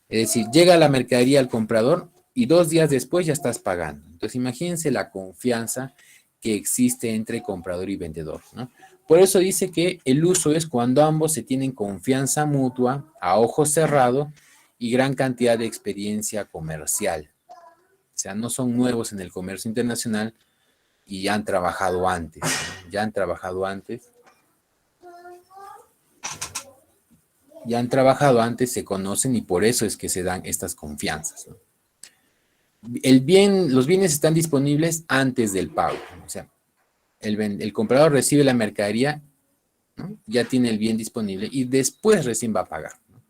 Es decir, llega la mercadería al comprador y 2 días después ya estás pagando. Entonces, imagínense la confianza que existe entre comprador y vendedor, ¿no? Por eso dice que el uso es cuando ambos se tienen confianza mutua, a ojo cerrado y gran cantidad de experiencia comercial. O sea, no son nuevos en el comercio internacional y ya han trabajado antes, ¿no? Ya han trabajado antes, se conocen y por eso es que se dan estas confianzas, ¿no? Los bienes están disponibles antes del pago. O sea, el comprador recibe la mercadería, ¿no? Ya tiene el bien disponible y después recién va a pagar, ¿no?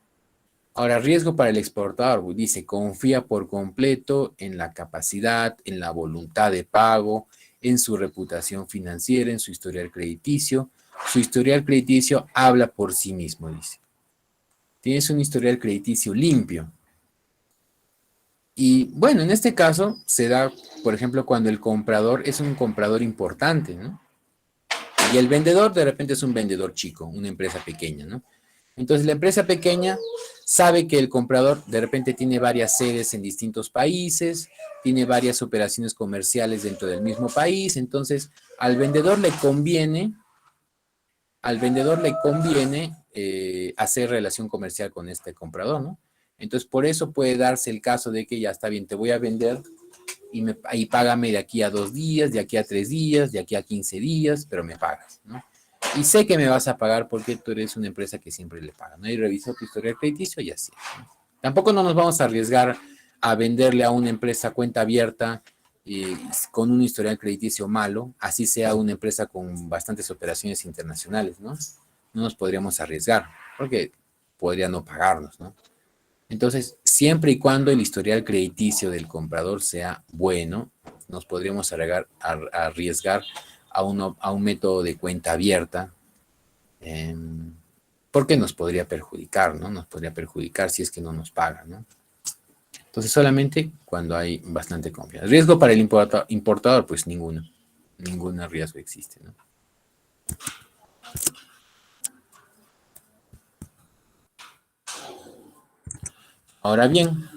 Ahora, riesgo para el exportador. Dice, confía por completo en la capacidad, en la voluntad de pago, en su reputación financiera, en su historial crediticio. Su historial crediticio habla por sí mismo, dice. Tienes un historial crediticio limpio. Y bueno, en este caso se da, por ejemplo, cuando el comprador es un comprador importante, ¿no? Y el vendedor de repente es un vendedor chico, una empresa pequeña, ¿no? Entonces la empresa pequeña sabe que el comprador de repente tiene varias sedes en distintos países, tiene varias operaciones comerciales dentro del mismo país, entonces al vendedor le conviene hacer relación comercial con este comprador, ¿no? Entonces por eso puede darse el caso de que ya está bien, te voy a vender y págame de aquí a 2 días, de aquí a 3 días, de aquí a 15 días, pero me pagas, ¿no? Y sé que me vas a pagar porque tú eres una empresa que siempre le paga, ¿no? Y reviso tu historial crediticio y así, ¿no? Tampoco no nos vamos a arriesgar a venderle a una empresa cuenta abierta con un historial crediticio malo, así sea una empresa con bastantes operaciones internacionales, ¿no? No nos podríamos arriesgar, porque podría no pagarnos, ¿no? Entonces, siempre y cuando el historial crediticio del comprador sea bueno, nos podríamos arriesgar a un método de cuenta abierta, eh, porque nos podría perjudicar, ¿no? Nos podría perjudicar si es que no nos pagan, ¿no? Entonces, solamente cuando hay bastante confianza. Riesgo para el importador, pues ninguno. Ningún riesgo existe, ¿no? Ahora bien,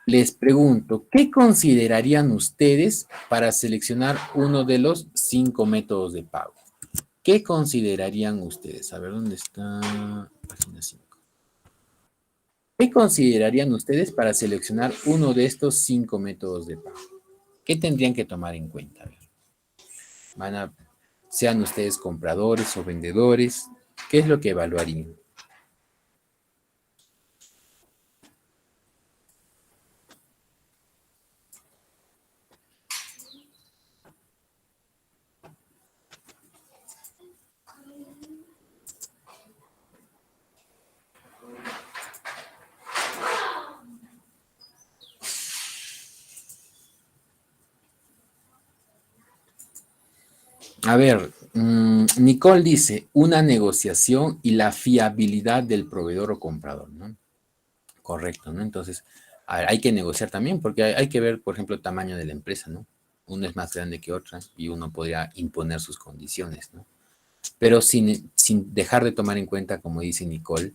les pregunto, ¿qué considerarían ustedes para seleccionar uno de los 5 métodos de pago? ¿Qué considerarían ustedes? A ver, ¿dónde está? Página 5. ¿Qué considerarían ustedes para seleccionar uno de estos 5 métodos de pago? ¿Qué tendrían que tomar en cuenta? A ver, van a, sean ustedes compradores o vendedores, ¿qué es lo que evaluarían? A ver, Nicole dice, una negociación y la fiabilidad del proveedor o comprador, ¿no? Correcto, ¿no? Entonces, hay que negociar también porque hay que ver, por ejemplo, el tamaño de la empresa, ¿no? Uno es más grande que otra y uno podría imponer sus condiciones, ¿no? Pero sin dejar de tomar en cuenta, como dice Nicole,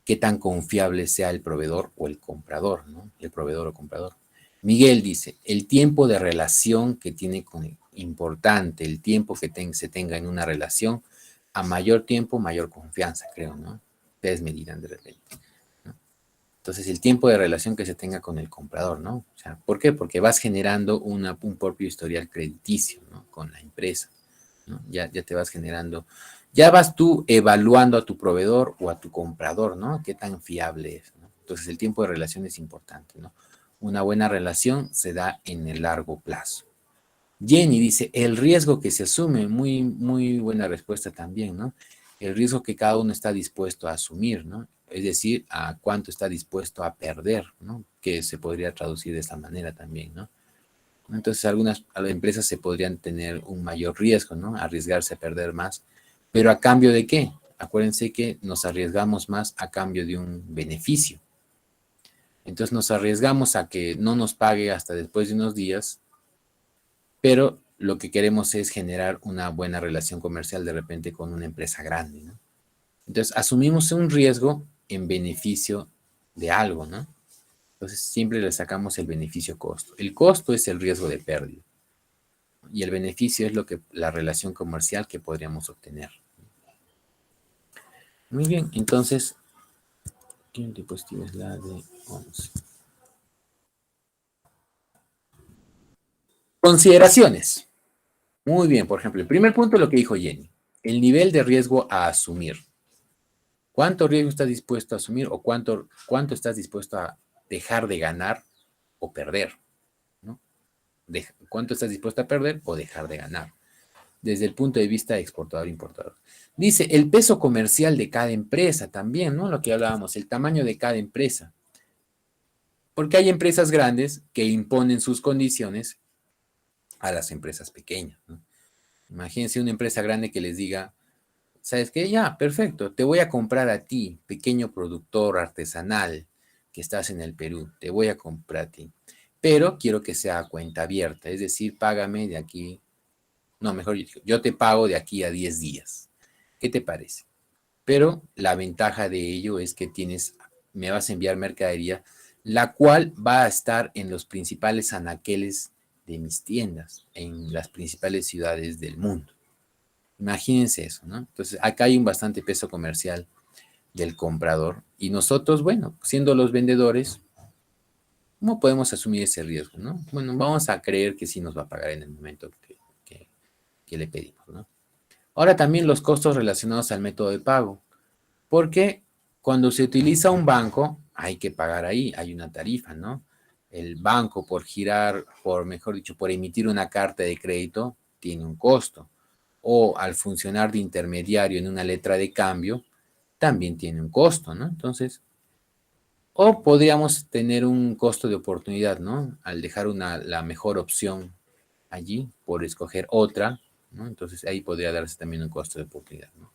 qué tan confiable sea el proveedor o el comprador, ¿no? El proveedor o comprador. Miguel dice, el tiempo de relación que tiene con el importante, el tiempo que se tenga en una relación, a mayor tiempo, mayor confianza, creo, ¿no? Ustedes me dirán de repente, ¿no? Entonces, el tiempo de relación que se tenga con el comprador, ¿no? O sea, ¿por qué? Porque vas generando un propio historial crediticio, ¿no? Con la empresa, ¿no? Ya te vas generando, ya vas tú evaluando a tu proveedor o a tu comprador, ¿no? Qué tan fiable es, ¿no? Entonces, el tiempo de relación es importante, ¿no? Una buena relación se da en el largo plazo. Jenny dice, el riesgo que se asume, muy, muy buena respuesta también, ¿no? El riesgo que cada uno está dispuesto a asumir, ¿no? Es decir, a cuánto está dispuesto a perder, ¿no? Que se podría traducir de esta manera también, ¿no? Entonces, algunas empresas se podrían tener un mayor riesgo, ¿no? Arriesgarse a perder más. ¿Pero a cambio de qué? Acuérdense que nos arriesgamos más a cambio de un beneficio. Entonces, nos arriesgamos a que no nos pague hasta después de unos días, pero lo que queremos es generar una buena relación comercial de repente con una empresa grande, ¿no? Entonces, asumimos un riesgo en beneficio de algo, ¿no? Entonces, siempre le sacamos el beneficio-costo. El costo es el riesgo de pérdida y el beneficio es la relación comercial que podríamos obtener. Muy bien, entonces, ¿qué diapositiva es la de 11? Consideraciones. Muy bien, por ejemplo, el primer punto es lo que dijo Jenny, el nivel de riesgo a asumir. ¿Cuánto riesgo estás dispuesto a asumir o cuánto estás dispuesto a dejar de ganar o perder? ¿No? ¿Cuánto estás dispuesto a perder o dejar de ganar? Desde el punto de vista exportador-importador. Dice, el peso comercial de cada empresa también, ¿no? Lo que hablábamos, el tamaño de cada empresa. Porque hay empresas grandes que imponen sus condiciones a las empresas pequeñas, ¿no? Imagínense una empresa grande que les diga, ¿sabes qué? Ya, perfecto, te voy a comprar a ti, pequeño productor artesanal que estás en el Perú, te voy a comprar a ti, pero quiero que sea a cuenta abierta, es decir, págame de aquí, no, mejor yo te pago de aquí a 10 días. ¿Qué te parece? Pero la ventaja de ello es que me vas a enviar mercadería, la cual va a estar en los principales anaqueles de mis tiendas, en las principales ciudades del mundo. Imagínense eso, ¿no? Entonces, acá hay un bastante peso comercial del comprador y nosotros, bueno, siendo los vendedores, ¿Cómo podemos asumir ese riesgo, no? Bueno, vamos a creer que sí nos va a pagar en el momento que le pedimos, ¿no? Ahora también los costos relacionados al método de pago, porque cuando se utiliza un banco, hay que pagar ahí, hay una tarifa, ¿no? El banco por girar, mejor dicho, por emitir una carta de crédito, tiene un costo. O al funcionar de intermediario en una letra de cambio, también tiene un costo, ¿no? Entonces, o podríamos tener un costo de oportunidad, ¿no? Al dejar la mejor opción allí por escoger otra, ¿no? Entonces ahí podría darse también un costo de oportunidad, ¿no?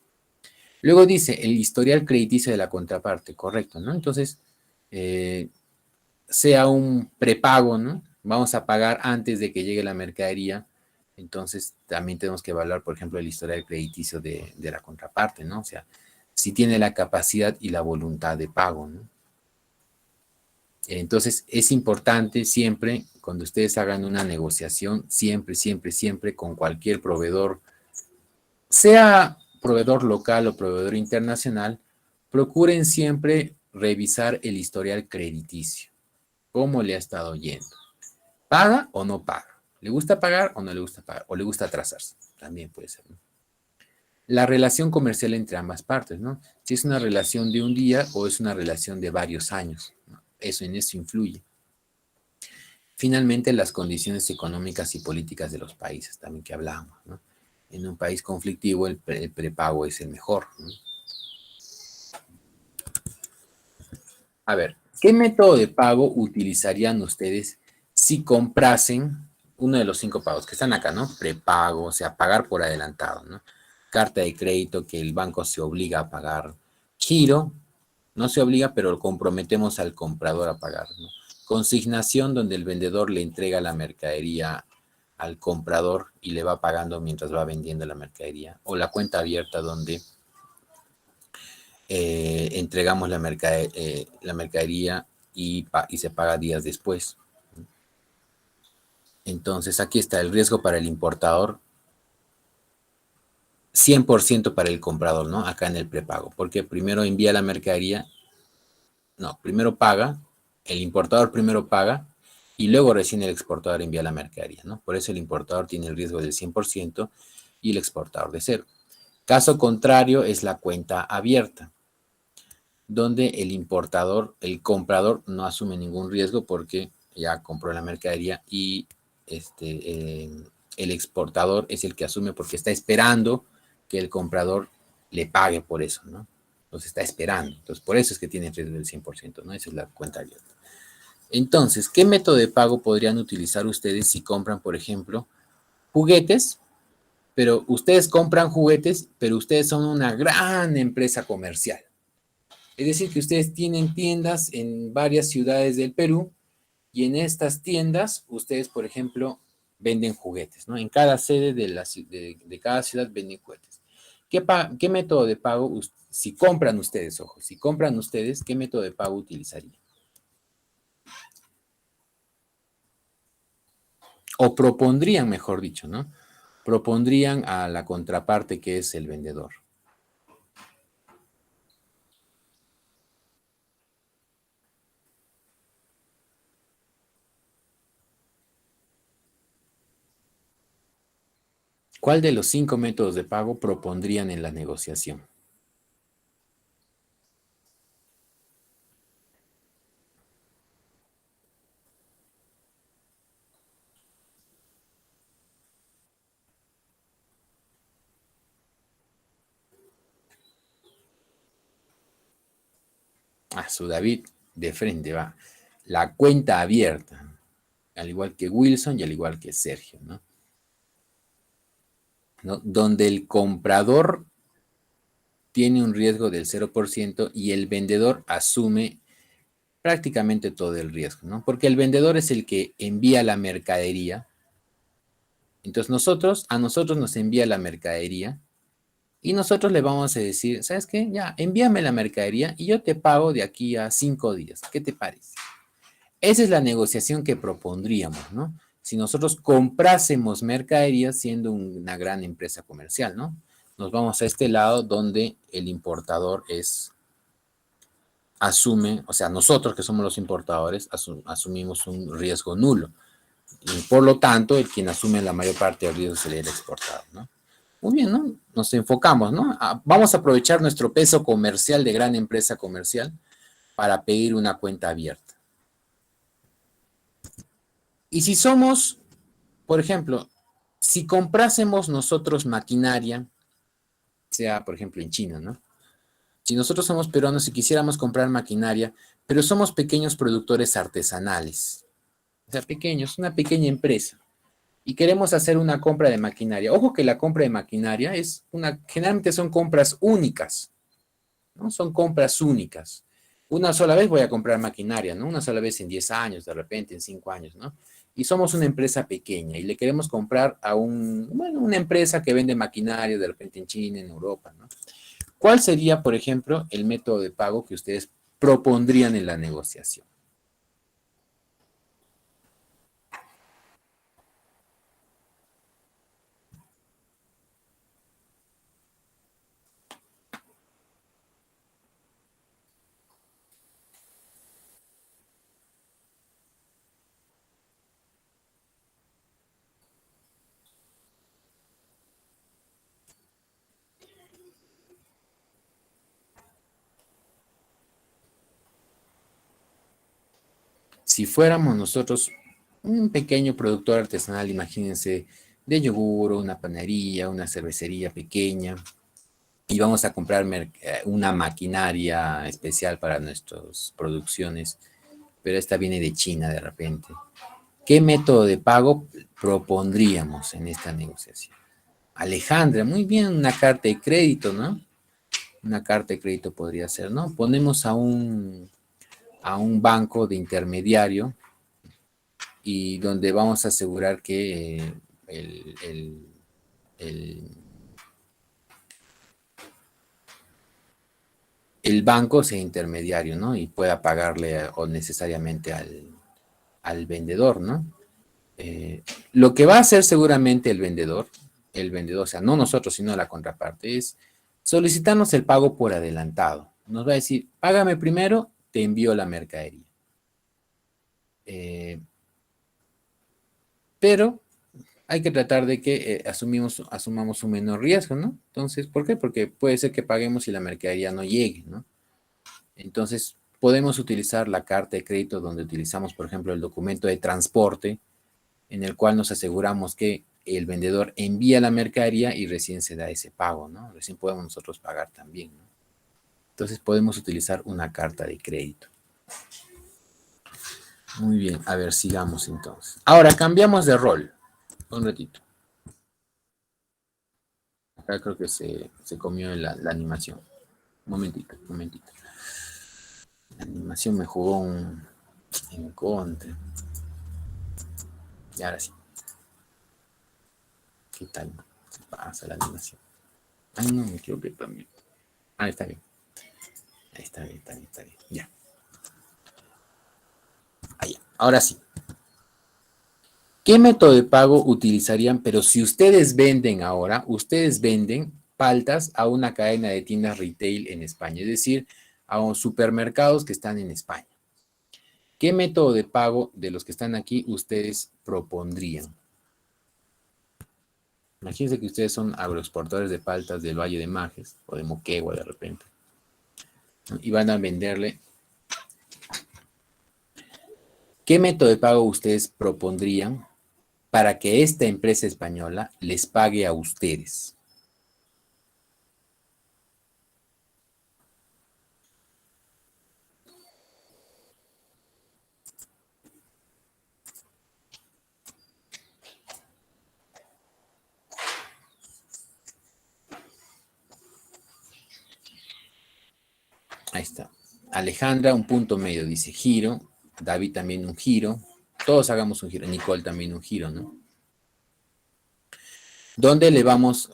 Luego dice el historial crediticio de la contraparte, correcto, ¿no? Entonces, sea un prepago, ¿no? Vamos a pagar antes de que llegue la mercadería, entonces también tenemos que evaluar, por ejemplo, el historial crediticio de la contraparte, ¿no? O sea, si tiene la capacidad y la voluntad de pago, ¿no? Entonces, es importante siempre, cuando ustedes hagan una negociación, siempre, siempre, siempre con cualquier proveedor, sea proveedor local o proveedor internacional, procuren siempre revisar el historial crediticio. ¿Cómo le ha estado yendo? ¿Paga o no paga? ¿Le gusta pagar o no le gusta pagar? ¿O le gusta atrasarse? También puede ser, ¿no? La relación comercial entre ambas partes, ¿no? Si es una relación de un día o es una relación de varios años, ¿no? En eso influye. Finalmente, las condiciones económicas y políticas de los países, también que hablábamos, ¿no? En un país conflictivo, el prepago es el mejor, ¿no? A ver, ¿qué método de pago utilizarían ustedes si comprasen uno de los 5 pagos que están acá, ¿no? Prepago, o sea, pagar por adelantado, ¿no? Carta de crédito que el banco se obliga a pagar. Giro, no se obliga, pero lo comprometemos al comprador a pagar, ¿no? Consignación, donde el vendedor le entrega la mercadería al comprador y le va pagando mientras va vendiendo la mercadería. O la cuenta abierta, donde entregamos la mercadería y se paga días después. Entonces, aquí está el riesgo para el importador, 100% para el comprador, ¿no? Acá en el prepago, porque primero envía la mercadería, no, primero paga, el importador primero paga y luego recién el exportador envía la mercadería, ¿no? Por eso el importador tiene el riesgo del 100% y el exportador de 0. Caso contrario es la cuenta abierta, donde el importador, el comprador no asume ningún riesgo porque ya compró la mercadería y el exportador es el que asume porque está esperando que el comprador le pague por eso, ¿no? Entonces está esperando. Entonces por eso es que tiene el riesgo del 100%, ¿no? Esa es la cuenta abierta. Entonces, ¿qué método de pago podrían utilizar ustedes si compran, por ejemplo, juguetes? Pero ustedes compran juguetes, pero ustedes son una gran empresa comercial. Es decir, que ustedes tienen tiendas en varias ciudades del Perú y en estas tiendas ustedes, por ejemplo, venden juguetes, ¿no? En cada sede de cada ciudad venden juguetes. ¿Qué método de pago, si compran ustedes, ojo, si compran ustedes, qué método de pago utilizarían? O propondrían, mejor dicho, ¿no? Propondrían a la contraparte que es el vendedor. ¿Cuál de los 5 métodos de pago propondrían en la negociación? Su David de frente va. La cuenta abierta, al igual que Wilson y al igual que Sergio, ¿no? ¿No? Donde el comprador tiene un riesgo del 0% y el vendedor asume prácticamente todo el riesgo, ¿no? Porque el vendedor es el que envía la mercadería. Entonces a nosotros nos envía la mercadería y nosotros le vamos a decir, ¿sabes qué? Ya, envíame la mercadería y yo te pago de aquí a 5 días. ¿Qué te parece? Esa es la negociación que propondríamos, ¿no? Si nosotros comprásemos mercadería siendo una gran empresa comercial, ¿no? Nos vamos a este lado donde el importador es asume, o sea, nosotros que somos los importadores, asumimos un riesgo nulo. Y por lo tanto, el quien asume la mayor parte del riesgo sería el exportador, ¿no? Muy bien, ¿no? Nos enfocamos, ¿no? Vamos a aprovechar nuestro peso comercial de gran empresa comercial para pedir una cuenta abierta. Y si somos, por ejemplo, si comprásemos nosotros maquinaria, sea por ejemplo en China, ¿no? Si nosotros somos peruanos y quisiéramos comprar maquinaria, pero somos pequeños productores artesanales, o sea, pequeños, una pequeña empresa, y queremos hacer una compra de maquinaria. Ojo que la compra de maquinaria generalmente son compras únicas, ¿no? Son compras únicas. Una sola vez voy a comprar maquinaria, ¿no? Una sola vez en 10 años, de repente en 5 años, ¿no? Y somos una empresa pequeña y le queremos comprar a una empresa que vende maquinaria de repente en China, en Europa, ¿no? ¿Cuál sería, por ejemplo, el método de pago que ustedes propondrían en la negociación? Si fuéramos nosotros un pequeño productor artesanal, imagínense, de yogur, una panadería, una cervecería pequeña, y vamos a comprar una maquinaria especial para nuestras producciones, pero esta viene de China de repente. ¿Qué método de pago propondríamos en esta negociación? Alejandra, muy bien, una carta de crédito, ¿no? Una carta de crédito podría ser, ¿no? Ponemos a un banco de intermediario y donde vamos a asegurar que el, el, el, el banco sea intermediario, ¿no? Y pueda pagarle o necesariamente al vendedor, ¿no? Lo que va a hacer seguramente el vendedor, o sea, no nosotros, sino la contraparte, es solicitarnos el pago por adelantado. Nos va a decir, págame primero, te envío la mercadería. Pero hay que tratar de que asumamos un menor riesgo, ¿no? Entonces, ¿por qué? Porque puede ser que paguemos y la mercadería no llegue, ¿no? Entonces, podemos utilizar la carta de crédito donde utilizamos, por ejemplo, el documento de transporte, en el cual nos aseguramos que el vendedor envía la mercadería y recién se da ese pago, ¿no? Recién podemos nosotros pagar también, ¿no? Entonces, podemos utilizar una carta de crédito. Muy bien, a ver, sigamos entonces. Ahora, cambiamos de rol. Un ratito. Acá creo que se comió la animación. Un momentito, un momentito. La animación me jugó en contra. Y ahora sí. ¿Qué tal? Se pasa la animación. Ay, no, me equivoqué también. Ah, está bien. Ahí está bien, está bien, está bien. Ya. Ahí. Ahora sí. ¿Qué método de pago utilizarían? Pero si ustedes venden ahora, ustedes venden paltas a una cadena de tiendas retail en España, es decir, a unos supermercados que están en España. ¿Qué método de pago de los que están aquí ustedes propondrían? Imagínense que ustedes son agroexportadores de paltas del Valle de Majes o de Moquegua de repente, ¿no? Y van a venderle. ¿Qué método de pago ustedes propondrían para que esta empresa española les pague a ustedes? Ahí está. Alejandra, un punto medio, dice giro. David también un giro. Todos hagamos un giro. Nicole también un giro, ¿no? ¿Dónde le vamos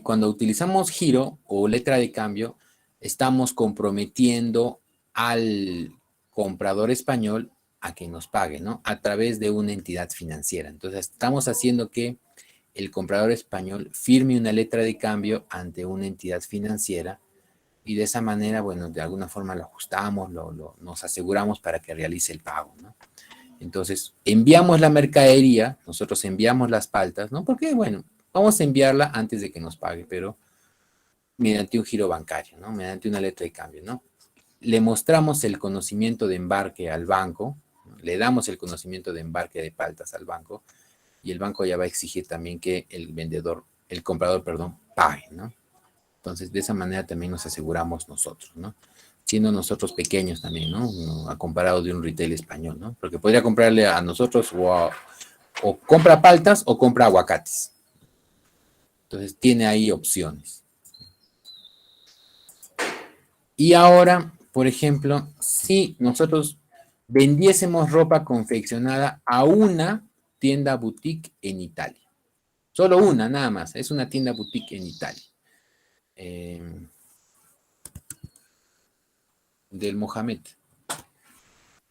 cuando utilizamos giro o letra de cambio, estamos comprometiendo al comprador español a que nos pague, ¿no? A través de una entidad financiera. Entonces, estamos haciendo que el comprador español firme una letra de cambio ante una entidad financiera y de esa manera, bueno, de alguna forma lo ajustamos, nos aseguramos para que realice el pago, ¿no? Entonces, enviamos la mercadería, nosotros enviamos las paltas, ¿no? Porque, bueno, vamos a enviarla antes de que nos pague, pero mediante un giro bancario, ¿no? Mediante una letra de cambio, ¿no? Le mostramos el conocimiento de embarque al banco, ¿no? Le damos el conocimiento de embarque de paltas al banco, y el banco ya va a exigir también que el comprador, perdón, pague, ¿no? Entonces, de esa manera también nos aseguramos nosotros, ¿no? Siendo nosotros pequeños también, ¿no? A comparado de un retail español, ¿no? Porque podría comprarle a nosotros o compra paltas o compra aguacates. Entonces, tiene ahí opciones. Y ahora, por ejemplo, si nosotros vendiésemos ropa confeccionada a una tienda boutique en Italia. Solo una, nada más. Es una tienda boutique en Italia. Del Mohamed,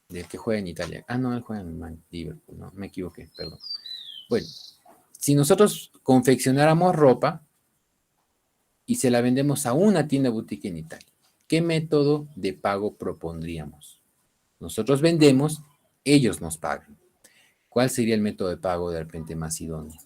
del que juega en Italia. Ah, no, él juega en Liverpool, no, me equivoqué, perdón. Bueno, si nosotros confeccionáramos ropa y se la vendemos a una tienda boutique en Italia, ¿qué método de pago propondríamos? Nosotros vendemos, ellos nos pagan. ¿Cuál sería el método de pago de repente más idóneo?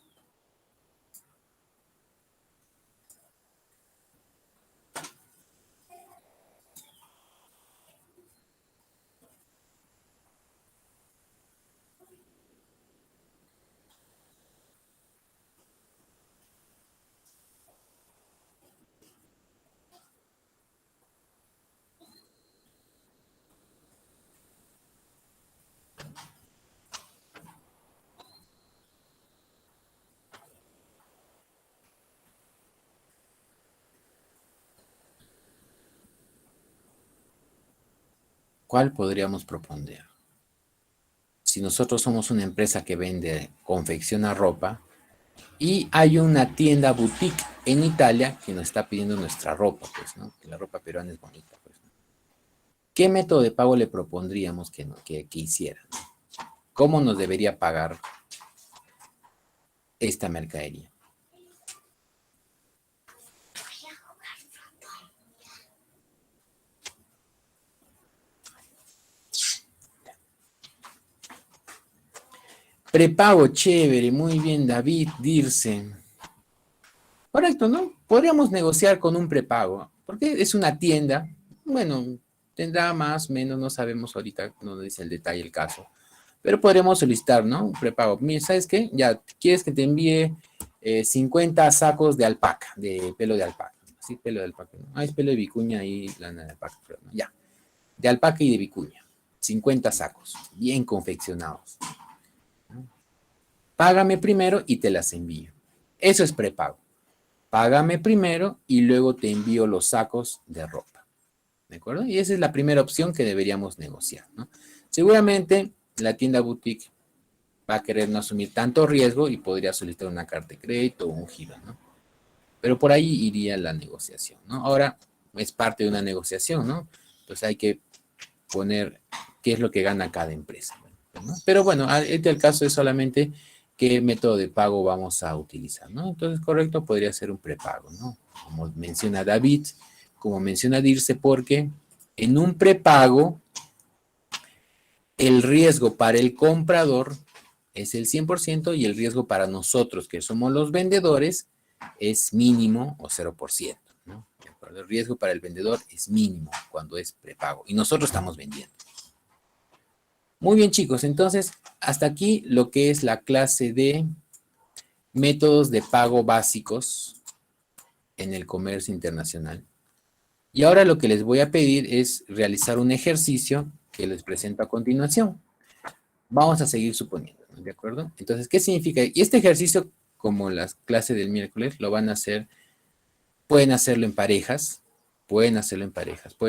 ¿Cuál podríamos proponer? Si nosotros somos una empresa que vende, confecciona ropa, y hay una tienda boutique en Italia que nos está pidiendo nuestra ropa, pues, ¿no? Que la ropa peruana es bonita, pues, ¿no? ¿Qué método de pago le propondríamos que hiciera? ¿Cómo nos debería pagar esta mercadería? Prepago, chévere, muy bien, David Dirce. Correcto, ¿no? Podríamos negociar con un prepago, porque es una tienda, bueno, tendrá más, menos, no sabemos ahorita, no dice el detalle el caso, pero podremos solicitar, ¿no? Un prepago. Mira, ¿sabes qué? Ya, ¿quieres que te envíe 50 sacos de alpaca, de pelo de alpaca? Sí, pelo de alpaca, ¿no? Ah, es pelo de vicuña y lana de alpaca, pero no, ya. De alpaca y de vicuña. 50 sacos, bien confeccionados. Págame primero y te las envío. Eso es prepago. Págame primero y luego te envío los sacos de ropa. ¿De acuerdo? Y esa es la primera opción que deberíamos negociar, ¿no? Seguramente la tienda boutique va a querer no asumir tanto riesgo y podría solicitar una carta de crédito o un giro, ¿no? Pero por ahí iría la negociación, ¿no? Ahora es parte de una negociación, ¿no? Entonces hay que poner qué es lo que gana cada empresa, ¿no? Pero bueno, el caso es solamente qué método de pago vamos a utilizar, ¿no? Entonces, correcto, podría ser un prepago, ¿no? Como menciona David, como menciona Dirce, porque en un prepago el riesgo para el comprador es el 100% y el riesgo para nosotros, que somos los vendedores, es mínimo o 0%, ¿no? El riesgo para el vendedor es mínimo cuando es prepago y nosotros estamos vendiendo. Muy bien, chicos, entonces hasta aquí lo que es la clase de métodos de pago básicos en el comercio internacional. Y ahora lo que les voy a pedir es realizar un ejercicio que les presento a continuación. Vamos a seguir suponiendo, ¿no? ¿De acuerdo? Entonces, ¿qué significa? Y este ejercicio, como las clases del miércoles, lo van a hacer, pueden hacerlo en parejas, pueden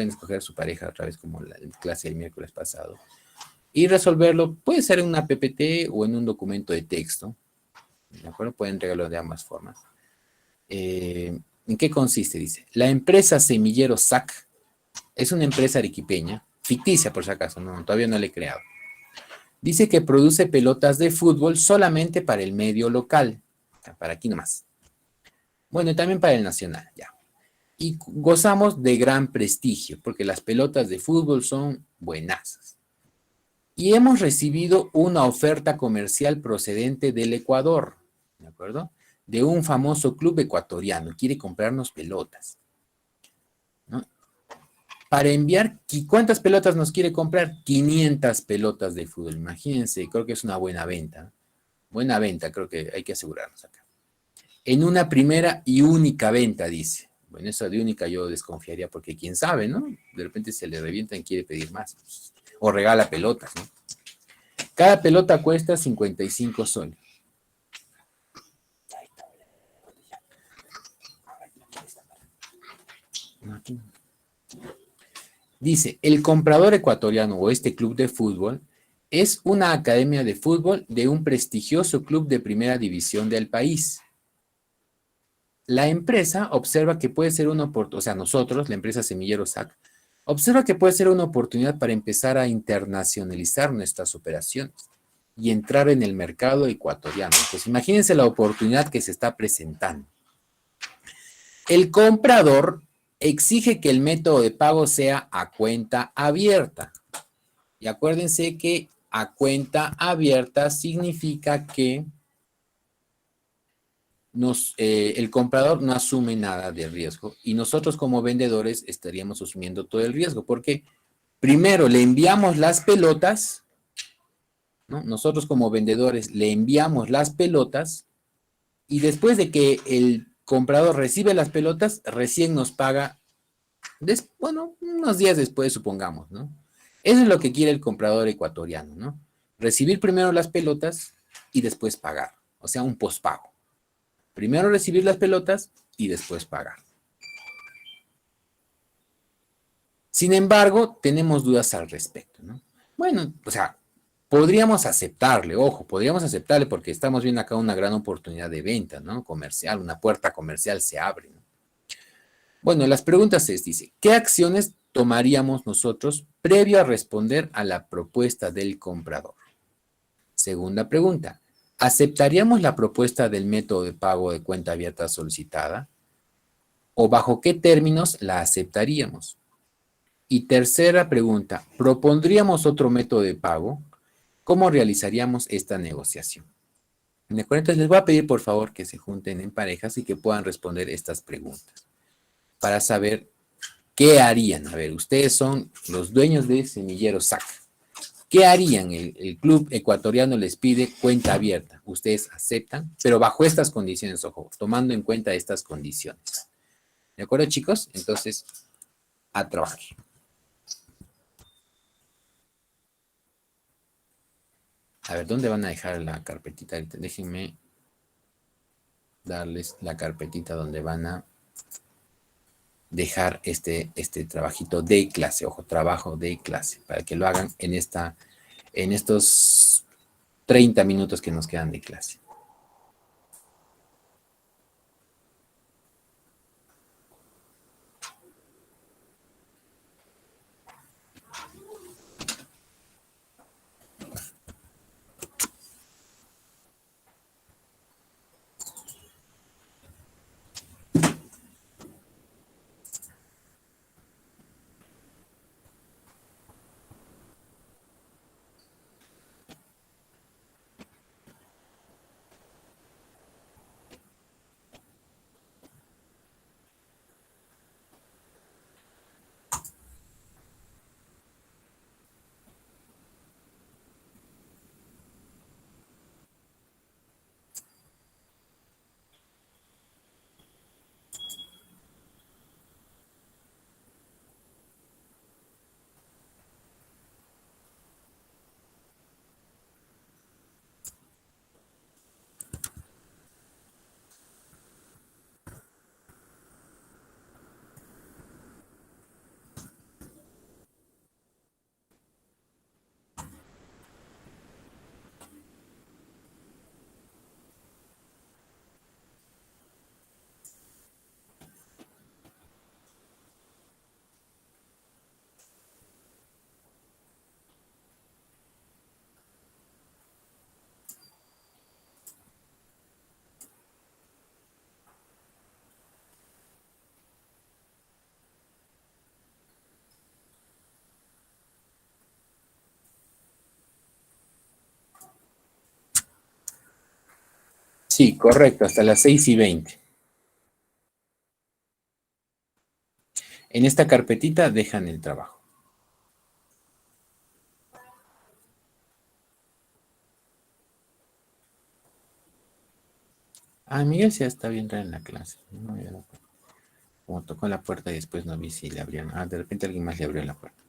escoger su pareja otra vez como la clase del miércoles pasado, y resolverlo, puede ser en una PPT o en un documento de texto, ¿de acuerdo? Pueden entregarlo de ambas formas. ¿En qué consiste? Dice, la empresa Semillero SAC es una empresa arequipeña, ficticia por si acaso, no, todavía no la he creado. Dice que produce pelotas de fútbol solamente para el medio local, para aquí nomás. Bueno, y también para el nacional, ya. y gozamos de gran prestigio, porque las pelotas de fútbol son buenasas. Y hemos recibido una oferta comercial procedente del Ecuador, ¿de acuerdo? De un famoso club ecuatoriano, quiere comprarnos pelotas, ¿no? Para enviar, ¿cuántas pelotas nos quiere comprar? 500 pelotas de fútbol, imagínense, creo que es una buena venta. Buena venta, creo que hay que asegurarnos acá. En una primera y única venta, dice. Bueno, eso de única yo desconfiaría porque quién sabe, ¿no? De repente se le revientan y quiere pedir más. O regala pelotas, ¿no? Cada pelota cuesta 55 soles. Dice, el comprador ecuatoriano o este club de fútbol es una academia de fútbol de un prestigioso club de primera división del país. La empresa observa que puede ser una oportunidad, o sea, nosotros, la empresa Semillero SAC, observa que puede ser una oportunidad para empezar a internacionalizar nuestras operaciones y entrar en el mercado ecuatoriano. Pues imagínense la oportunidad que se está presentando. El comprador exige que el método de pago sea a cuenta abierta. Y acuérdense que a cuenta abierta significa que el comprador no asume nada de riesgo y nosotros como vendedores estaríamos asumiendo todo el riesgo porque primero le enviamos las pelotas, ¿no? Nosotros como vendedores le enviamos las pelotas y después de que el comprador recibe las pelotas, recién nos paga, bueno, unos días después supongamos, ¿no? Eso es lo que quiere el comprador ecuatoriano, ¿no? Recibir primero las pelotas y después pagar, o sea, un pospago. Primero recibir las pelotas y después pagar. Sin embargo, tenemos dudas al respecto, ¿no? Bueno, o sea, podríamos aceptarle, ojo, podríamos aceptarle porque estamos viendo acá una gran oportunidad de venta, ¿no? Comercial, una puerta comercial se abre, ¿no? Bueno, las preguntas dice, ¿qué acciones tomaríamos nosotros previo a responder a la propuesta del comprador? Segunda pregunta, ¿aceptaríamos la propuesta del método de pago de cuenta abierta solicitada? ¿O bajo qué términos la aceptaríamos? Y tercera pregunta, ¿propondríamos otro método de pago? ¿Cómo realizaríamos esta negociación? ¿De acuerdo? Entonces les voy a pedir por favor que se junten en parejas y que puedan responder estas preguntas para saber qué harían. A ver, ustedes son los dueños de Semillero SAC. ¿Qué harían? El club ecuatoriano les pide cuenta abierta. Ustedes aceptan, pero bajo estas condiciones, ojo, tomando en cuenta estas condiciones. ¿De acuerdo, chicos? Entonces, a trabajar. A ver, ¿dónde van a dejar la carpetita? Déjenme darles la carpetita donde van a dejar este trabajito de clase. Ojo, trabajo de clase, para que lo hagan en estos 30 minutos que nos quedan de clase. Sí, correcto, hasta las 6:20. En esta carpetita dejan el trabajo. Ah, Miguel sí está bien en la clase. No, como tocó la puerta y después no vi si le abrieron. Ah, de repente alguien más le abrió la puerta.